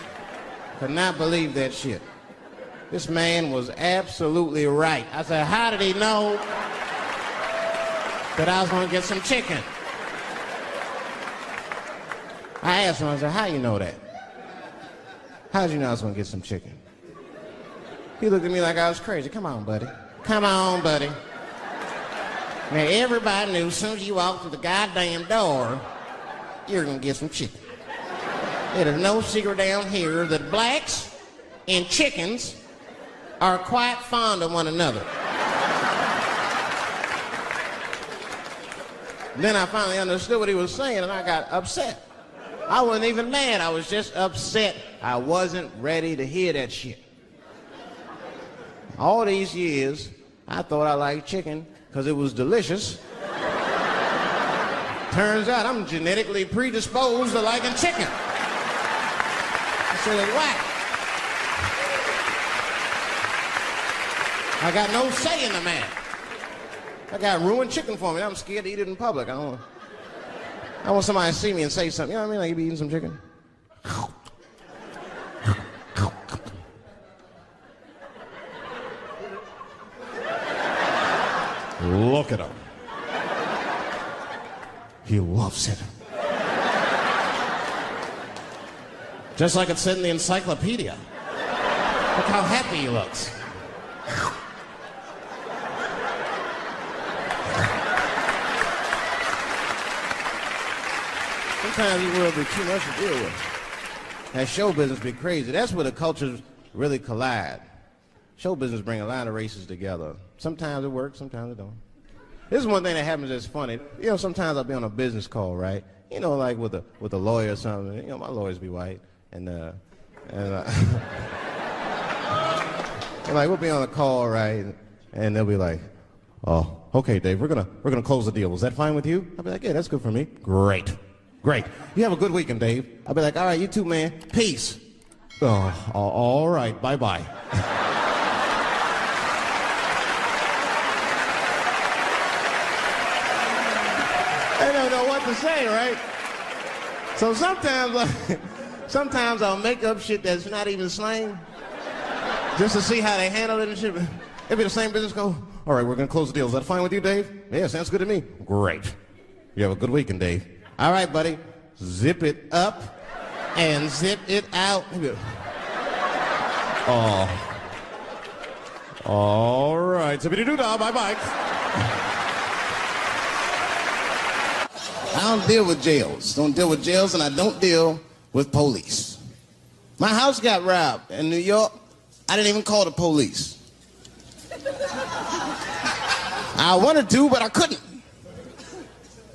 Could not believe that shit. This man was absolutely right. I said, how did he know that I was going to get some chicken? I asked him, I said, how you know that? How'd you know I was going to get some chicken? He looked at me like I was crazy. Come on, buddy. Come on, buddy. Now, everybody knew as soon as you walked through the goddamn door, you're going to get some chicken. It is no secret down here that blacks and chickens are quite fond of one another. Then I finally understood what he was saying, and I got upset. I wasn't even mad. I was just upset. I wasn't ready to hear that shit. All these years, I thought I liked chicken because it was delicious. Turns out I'm genetically predisposed to liking chicken. I said, whack. I got no say in the matter. I got ruined chicken for me. I'm scared to eat it in public. I want somebody to see me and say something. You know what I mean? Like, you be eating some chicken. Look at him. He loves it. Just like it said in the encyclopedia. Look how happy he looks. Sometimes the world be too much to deal with. That show business be crazy. That's where the cultures really collide. Show business bring a lot of races together. Sometimes it works, sometimes it don't. This is one thing that happens that's funny. You know, sometimes I'll be on a business call, right? You know, like with a lawyer or something. You know, my lawyers be white. And like, we'll be on a call, right? And they'll be like, oh, okay, Dave, we're gonna close the deal. Was that fine with you? I'll be like, yeah, that's good for me. Great. Great. You have a good weekend, Dave. I'll be like, all right, you too, man. Peace. Oh, all right. Bye-bye. I don't know what to say, right? So sometimes I'll make up shit that's not even slang just to see how they handle it and shit. It'll be the same business go, all right, we're going to close the deal. Is that fine with you, Dave? Yeah, sounds good to me. Great. You have a good weekend, Dave. All right, buddy. Zip it up and zip it out. Oh. All right. Zippity-doo-dah. Bye-bye. I don't deal with jails. Don't deal with jails, and I don't deal with police. My house got robbed in New York. I didn't even call the police. I wanted to, but I couldn't.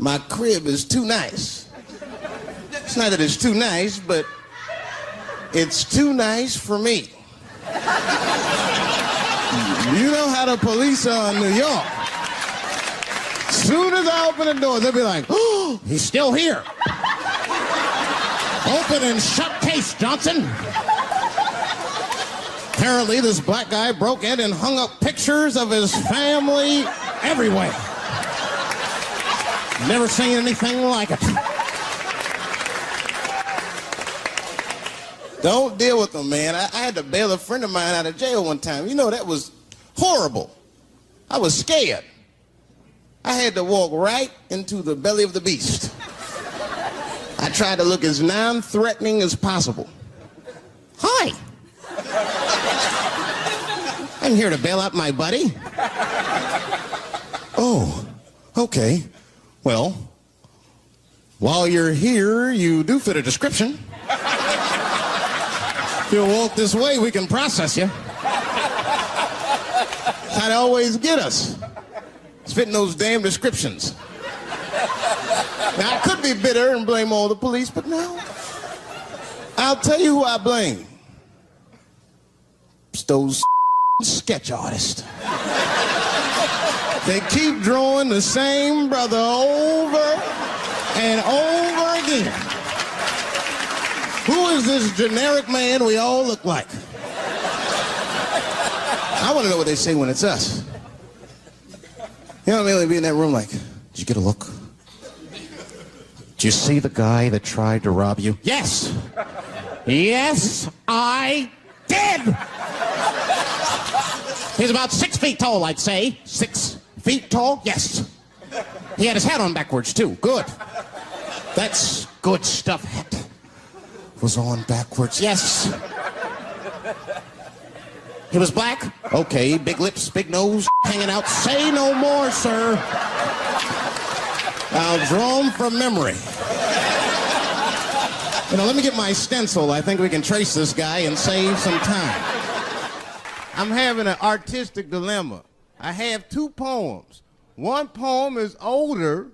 My crib is too nice. It's not that it's too nice, but it's too nice for me. You know how the police are in New York. Soon as I open the door, they'll be like, oh, he's still here. Open and shut case, Johnson. Apparently, this black guy broke in and hung up pictures of his family everywhere. Never seen anything like it. Don't deal with them, man. I had to bail a friend of mine out of jail one time. You know, that was horrible. I was scared. I had to walk right into the belly of the beast. I tried to look as non-threatening as possible. Hi. I'm here to bail out my buddy. Oh, okay. Well, while you're here, you do fit a description. If you'll walk this way, we can process you. How they always get us. It's fitting those damn descriptions. Now, I could be bitter and blame all the police, but no. I'll tell you who I blame. It's those sketch artists. They keep drawing the same brother over and over again. Who is this generic man we all look like? I want to know what they say when it's us. You know what I mean? They'd be in that room like, did you get a look? Did you see the guy that tried to rob you? Yes. Yes, I did. He's about 6 feet tall, I'd say. 6 feet tall? Yes. He had his hat on backwards, too. Good. That's good stuff. Hat was on backwards. Yes. He was black? Okay. Big lips, big nose, hanging out. Say no more, sir. I'll draw him from memory. You know, let me get my stencil. I think we can trace this guy and save some time. I'm having an artistic dilemma. I have 2 poems. One poem is older,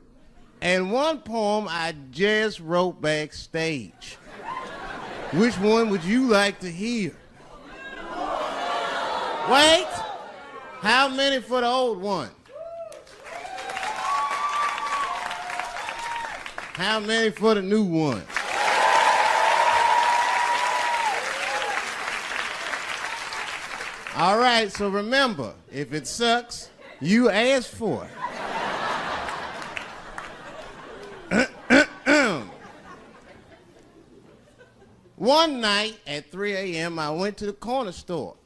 and one poem I just wrote backstage. Which one would you like to hear? Wait! How many for the old one? How many for the new one? All right, so remember, if it sucks, you ask for it. One night at 3 a.m., I went to the corner store.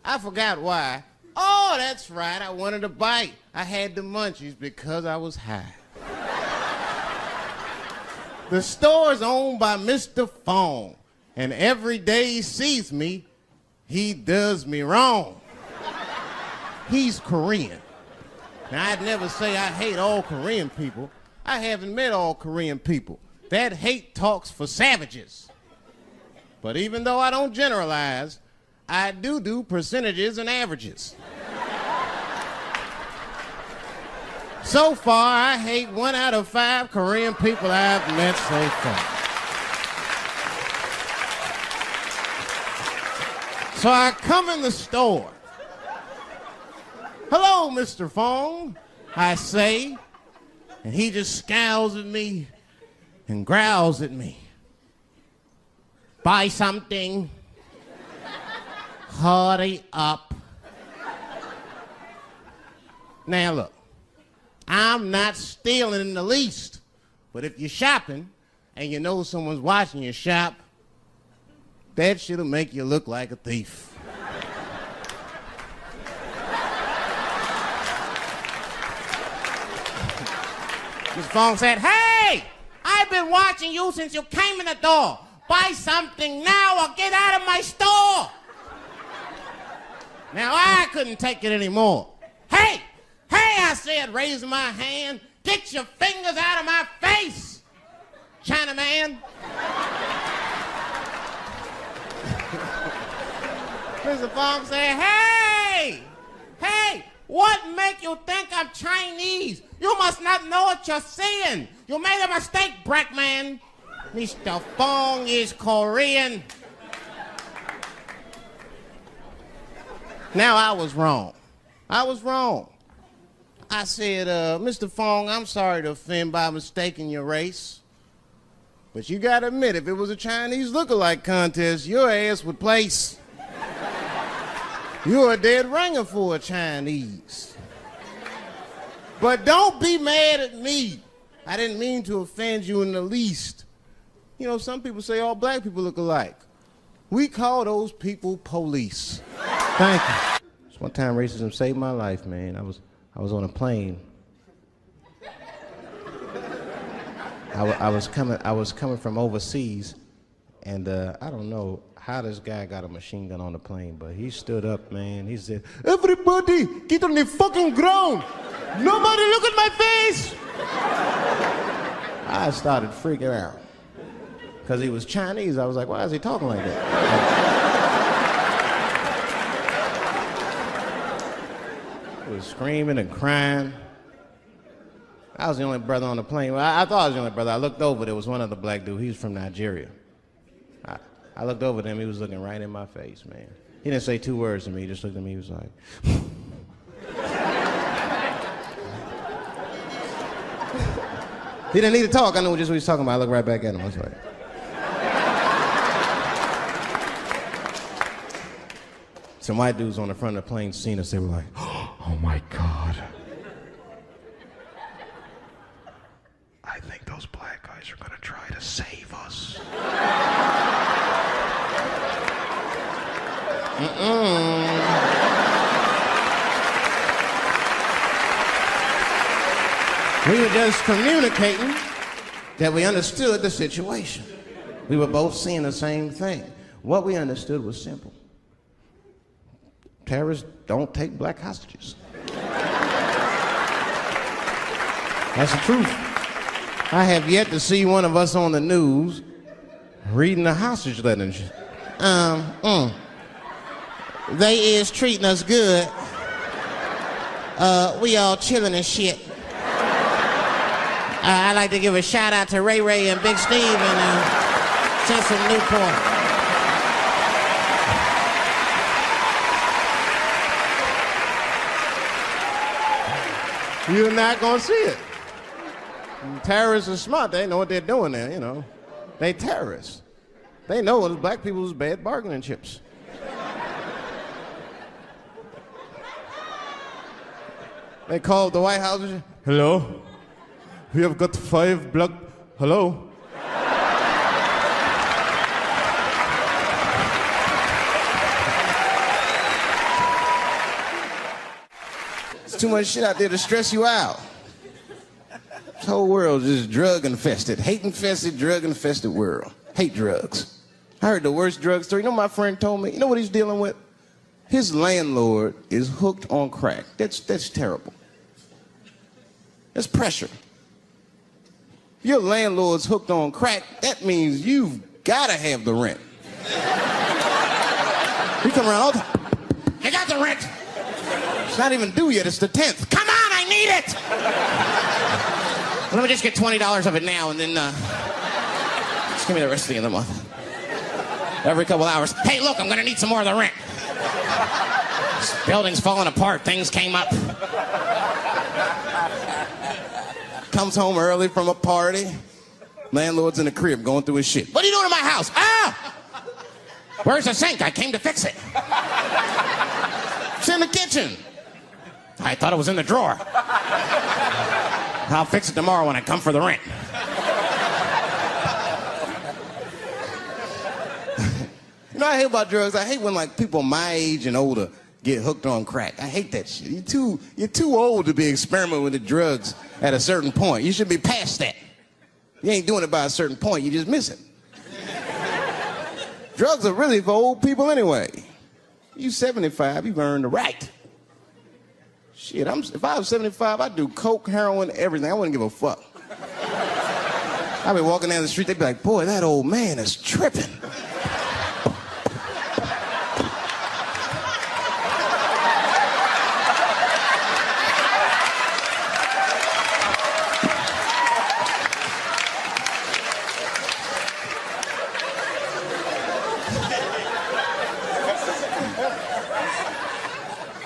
I forgot why. Oh, that's right, I wanted a bite. I had the munchies because I was high. The store is owned by Mr. Fong, and every day he sees me, he does me wrong. He's Korean. Now, I'd never say I hate all Korean people. I haven't met all Korean people. That hate talks for savages. But even though I don't generalize, I do percentages and averages. So far, I hate 1 out of 5 Korean people I've met so far. So I come in the store. Hello, Mr. Fong. I say, and he just scowls at me and growls at me. Buy something. Hurry up. Now look, I'm not stealing in the least, but if you're shopping and you know someone's watching you shop, that shit'll make you look like a thief. Miss Fong said, hey, I've been watching you since you came in the door. Buy something now or get out of my store. Now I couldn't take it anymore. Hey, I said, raising my hand, get your fingers out of my face, Chinaman. Mr. Fong said, hey, what make you think I'm Chinese? You must not know what you're saying. You made a mistake, Brackman. Mr. Fong is Korean. Now I was wrong. I said, Mr. Fong, I'm sorry to offend by mistaking your race. But you gotta admit, if it was a Chinese look-alike contest, your ass would place. You're a dead ringer for a Chinese. But don't be mad at me. I didn't mean to offend you in the least. You know, some people say all black people look alike. We call those people police. Thank you. It's one time racism saved my life, man. I was on a plane. I was coming from overseas, and I don't know how this guy got a machine gun on the plane, but he stood up, man. He said, everybody, get on the fucking ground. Nobody look at my face. I started freaking out. Because he was Chinese. I was like, why is he talking like that? He was screaming and crying. I was the only brother on the plane. Well, I thought I was the only brother. I looked over, there was one other black dude. He was from Nigeria. I looked over at him, he was looking right in my face, man. He didn't say two words to me, he just looked at me, he was like... He didn't need to talk, I knew just what he was talking about. I looked right back at him, I was like... Some white dudes on the front of the plane seen us, they were like, oh my God. I think those black guys are gonna try to save us. We were just communicating that we understood the situation. We were both seeing the same thing. What we understood was simple. Terrorists don't take black hostages. That's the truth. I have yet to see one of us on the news reading a hostage letter. They is treating us good. We all chilling and shit. I'd like to give a shout out to Ray Ray and Big Steve and Central Newport. You're not gonna see it. Terrorists are smart. They know what they're doing there, you know. They terrorists. They know it's black people's bad bargaining chips. They called the White House and said, hello? We have got 5 black... Hello? There's too much shit out there to stress you out. This whole world is just drug-infested. Hate-infested, drug-infested world. Hate drugs. I heard the worst drug story. You know what my friend told me? You know what he's dealing with? His landlord is hooked on crack. That's terrible. That's pressure. If your landlord's hooked on crack, that means you've got to have the rent. You come around all the time. I got the rent. It's not even due yet. It's the 10th. Come on, I need it. Let me just get $20 of it now, and then just give me the rest of the end of the month. Every couple hours. Hey, look, I'm going to need some more of the rent. This building's falling apart. Things came up. Comes home early from a party. Landlord's in the crib going through his shit. What are you doing in my house? Ah! Where's the sink? I came to fix it. It's in the kitchen. I thought it was in the drawer. I'll fix it tomorrow when I come for the rent. You know what I hate about drugs? I hate when like people my age and older get hooked on crack. I hate that shit. You're too old to be experimenting with the drugs at a certain point. You should be past that. You ain't doing it by a certain point, you just miss it. Drugs are really for old people anyway. You 75, you've earned the right. Shit, if I was 75, I'd do coke, heroin, everything. I wouldn't give a fuck. I'd be walking down the street, they'd be like, boy, that old man is tripping.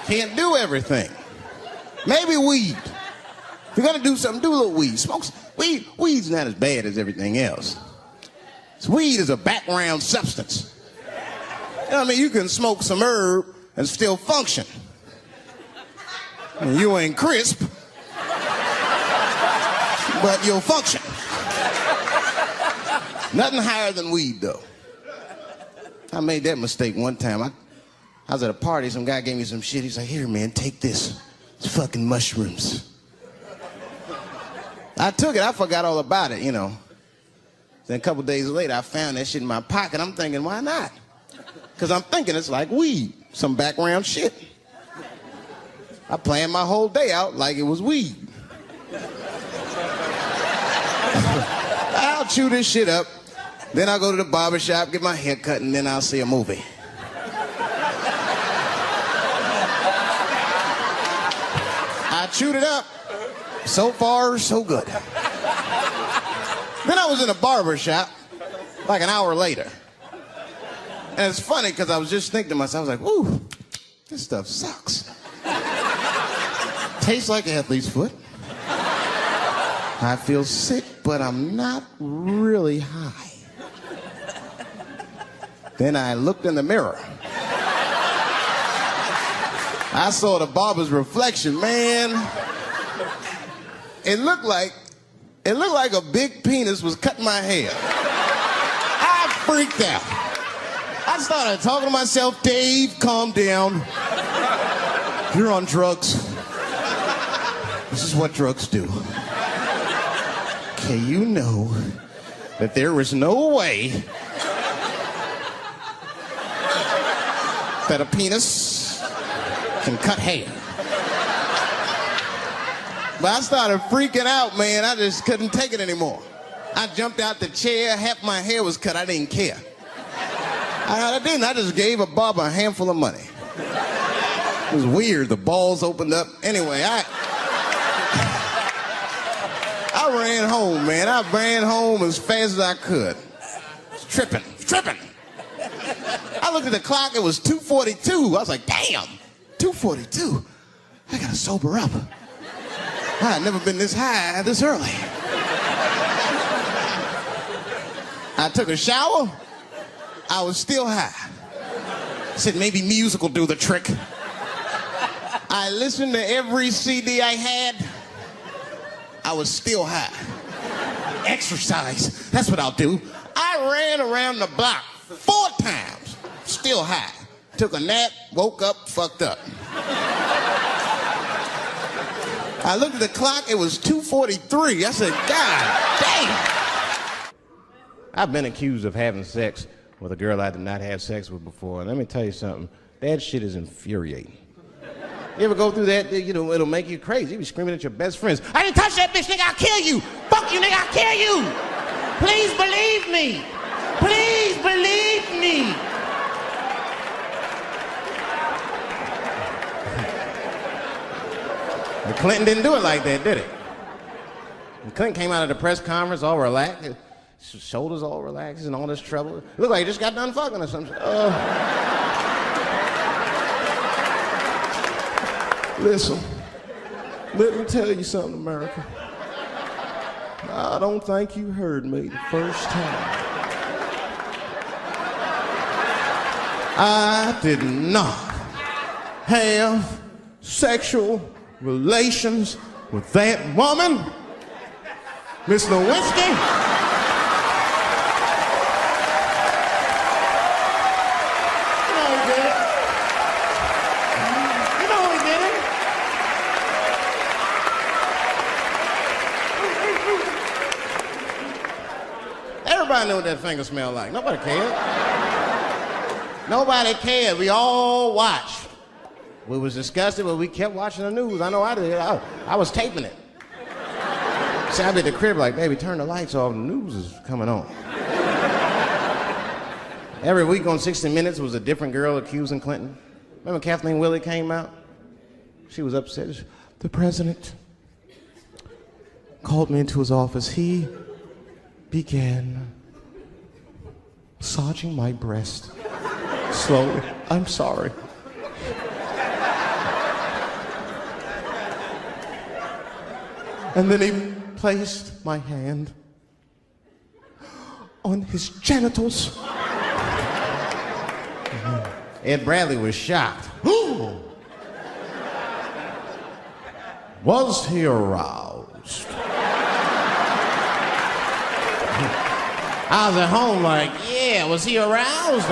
Can't do everything. Maybe weed. If you're gonna do something, do a little weed. Smoke weed. Weed's not as bad as everything else. Weed is a background substance. You know what I mean? You can smoke some herb and still function. And you ain't crisp, but you'll function. Nothing higher than weed, though. I made that mistake one time. I was at a party, some guy gave me some shit. He's like, here, man, take this. It's fucking mushrooms. I took it, I forgot all about it, you know. Then a couple days later, I found that shit in my pocket. I'm thinking, why not? Because I'm thinking it's like weed, some background shit. I planned my whole day out like it was weed. I'll chew this shit up, then I'll go to the barber shop, get my hair cut, and then I'll see a movie. I chewed it up. So far, so good. Then I was in a barber shop like an hour later. And it's funny because I was just thinking to myself, I was like, ooh, this stuff sucks. Tastes like athlete's foot. I feel sick, but I'm not really high. Then I looked in the mirror. I saw the barber's reflection, man. It looked like a big penis was cutting my hair. I freaked out. I started talking to myself, Dave, calm down. You're on drugs. This is what drugs do. Okay, you know that there is no way that a penis can cut hair. But I started freaking out, man. I just couldn't take it anymore. I jumped out the chair, half my hair was cut, I didn't care. I didn't, I just gave a barber a handful of money. It was weird, the balls opened up. Anyway, I ran home, man. I ran home as fast as I could. It's tripping. I looked at the clock, it was 2:42. I was like, damn, 2:42? I gotta sober up. I had never been this high this early. I took a shower. I was still high. I said maybe music will do the trick. I listened to every CD I had. I was still high. Exercise, that's what I'll do. I ran around the block 4 times, still high. Took a nap, woke up, fucked up. I looked at the clock, it was 2:43. I said, God damn. I've been accused of having sex with a girl I did not have sex with before, and let me tell you something, that shit is infuriating. You ever go through that, you know, it'll make you crazy. You be screaming at your best friends, I didn't touch that bitch, nigga, I'll kill you. Fuck you, nigga, I'll kill you. Please believe me. Please believe me. But Clinton didn't do it like that, did he? And Clinton came out of the press conference all relaxed, his shoulders all relaxed and all this trouble. It looked like he just got done fucking or something. Listen, Let me tell you something, America. I don't think you heard me the first time. I did not have sexual relations with that woman, Miss Lewinsky. You know he did it. You know he did it. Everybody knew what that finger smelled like. Nobody cared. Nobody cared. We all watched. We was disgusted, but we kept watching the news. I know I did. I was taping it. See, I'd be at the crib like, baby, turn the lights off. The news is coming on. Every week on 60 Minutes was a different girl accusing Clinton. Remember Kathleen Willey came out? She was upset. The president called me into his office. He began massaging my breast slowly. I'm sorry. And then he placed my hand on his genitals. Ed Bradley was shocked. Was he aroused? I was at home like, yeah, was he aroused?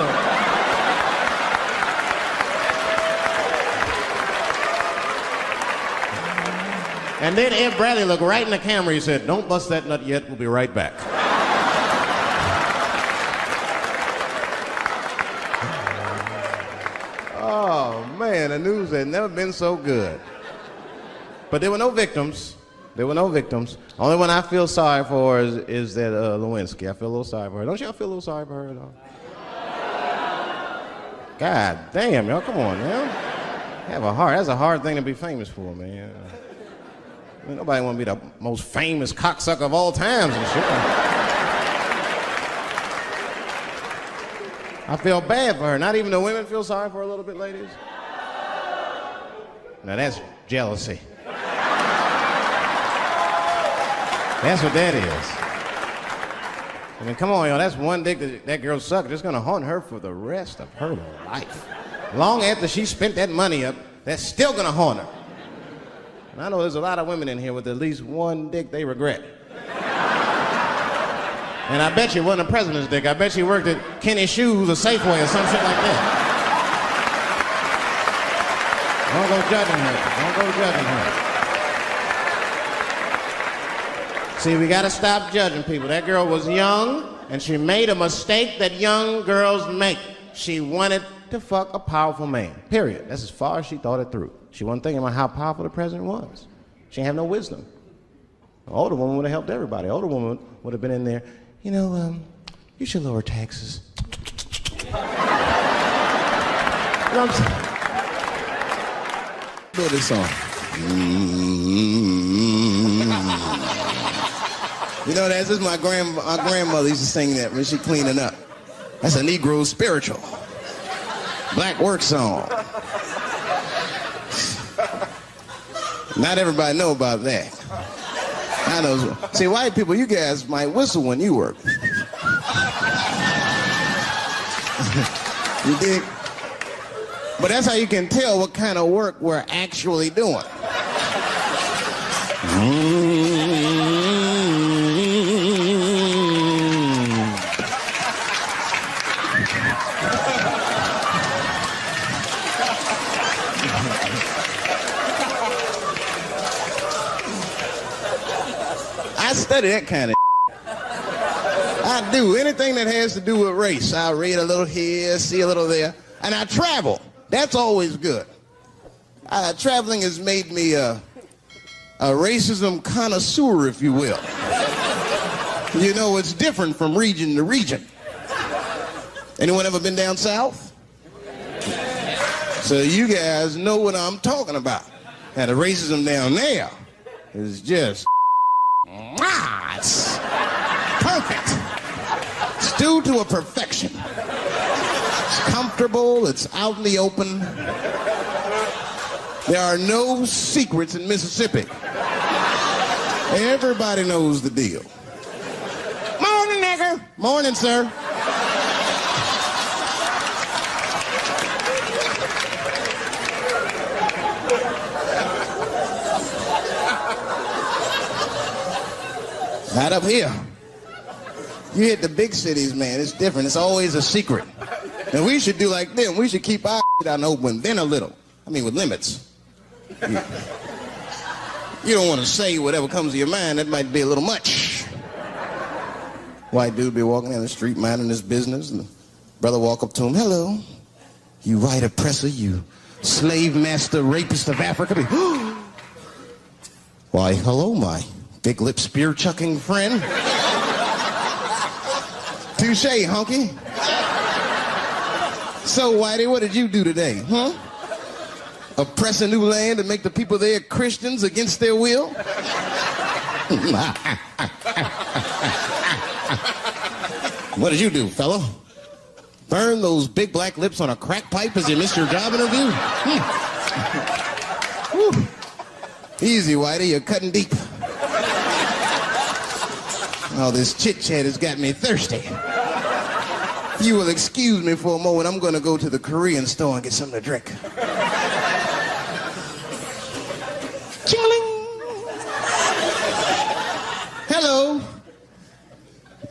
And then Ed Bradley looked right in the camera. He said, don't bust that nut yet. We'll be right back. Oh, man, the news had never been so good. But there were no victims. There were no victims. Only one I feel sorry for is that Lewinsky. I feel a little sorry for her. Don't y'all feel a little sorry for her at all? God damn, y'all, come on, man. Have a heart. That's a hard thing to be famous for, man. I mean, nobody want to be the most famous cocksucker of all times and shit. I feel bad for her. Not even the women feel sorry for her a little bit, ladies? Now that's jealousy. That's what that is. I mean, come on, y'all. That's one dick that girl sucked. It's gonna haunt her for the rest of her life. Long after she spent that money up, that's still gonna haunt her. And I know there's a lot of women in here with at least one dick they regret. And I bet you it wasn't a president's dick. I bet she worked at Kenny Shoes or Safeway or some shit like that. Don't go judging her. Don't go judging her. See, we gotta stop judging people. That girl was young, and she made a mistake that young girls make. She wanted to fuck a powerful man, period. That's as far as she thought it through. She wasn't thinking about how powerful the president was. She didn't have no wisdom. An older woman would have helped everybody. An older woman would have been in there, you know, you should lower taxes. You know what I'm saying? Do this song. You know, that's just my grandmother used to sing that when she cleaning up. That's a Negro spiritual. Black work song. Not everybody know about that. I know. See, white people, you guys might whistle when you work. You dig? But that's how you can tell what kind of work we're actually doing. I study that kind of I do. Anything that has to do with race. I read a little here, see a little there. And I travel. That's always good. Traveling has made me a racism connoisseur, if you will. You know, it's different from region to region. Anyone ever been down south? So you guys know what I'm talking about. And the racism down there is just, it's perfect. It's due to a perfection. It's comfortable, it's out in the open. There are no secrets in Mississippi. Everybody knows the deal. Morning, nigger. Morning, sir. Not up here. You hit the big cities, man. It's different. It's always a secret. And we should do like them. We should keep our out in the open, then a little. I mean, with limits. You don't want to say whatever comes to your mind. That might be a little much. White dude be walking down the street minding his business, and the brother walk up to him. Hello, you white oppressor, you slave master rapist of Africa. Why, hello, my big lip spear chucking friend. Touche, honky. So, Whitey, what did you do today, huh? Oppress a new land and make the people there Christians against their will? What did you do, fella? Burn those big black lips on a crack pipe as you missed your job interview? Easy, Whitey, you're cutting deep. All this chit-chat has got me thirsty. If you will excuse me for a moment, I'm going to go to the Korean store and get something to drink. Chilling. Hello.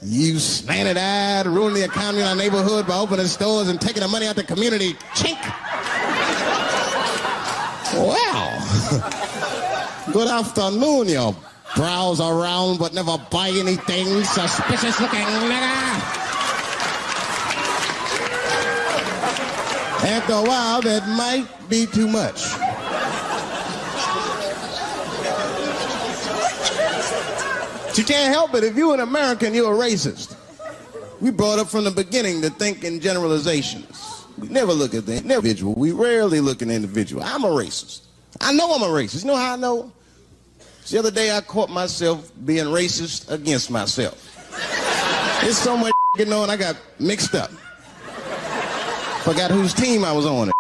You slanted-eyed, ruining the economy in our neighborhood by opening stores and taking the money out the community. Chink. Wow. Good afternoon, you browse around but never buy anything, suspicious-looking nigga. After a while, that might be too much. But you can't help it. If you're an American, you're a racist. We brought up from the beginning to think in generalizations. We never look at the individual. We rarely look at the individual. I'm a racist. I know I'm a racist. You know how I know? The other day, I caught myself being racist against myself. There's so much going on, I got mixed up. Forgot whose team I was on.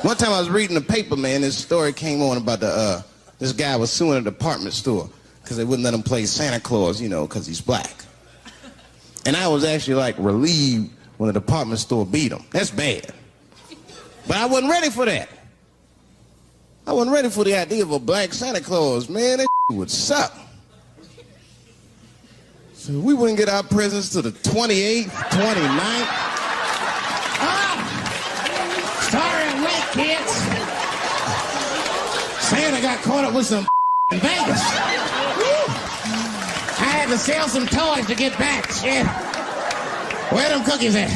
One time I was reading the paper, man, this story came on about this guy was suing a department store because they wouldn't let him play Santa Claus, you know, because he's black. And I was actually like relieved when the department store beat him. That's bad. But I wasn't ready for that. I wasn't ready for the idea of a black Santa Claus, man. That would suck. So we wouldn't get our presents to the 28th, 29th. Sorry, I'm late, kids. Santa got caught up with some in Vegas. I had to sell some toys to get back, shit. Where them cookies at?